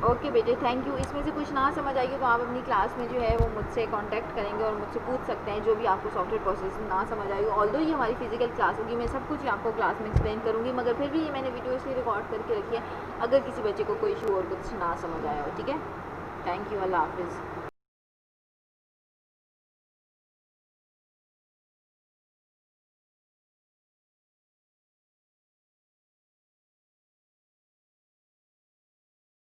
A: Okay बेटे, थैंक यू। इसमें से कुछ ना समझ आएगी तो आप अपनी क्लास में जो है वो मुझसे कांटेक्ट करेंगे और मुझसे पूछ सकते हैं जो भी आपको सॉफ्टवेयर प्रोसेस ना समझ आएगी। ऑल्दो ये हमारी फिजिकल क्लास होगी, मैं सब कुछ आपको क्लास में एक्सप्लेन करूँगी, मगर फिर भी ये मैंने वीडियो इसलिए रिकॉर्ड करके रखी है अगर किसी बच्चे को कोई इशू और कुछ ना समझ आया हो। ठीक है, थैंक यू, अल्लाह हाफिज़।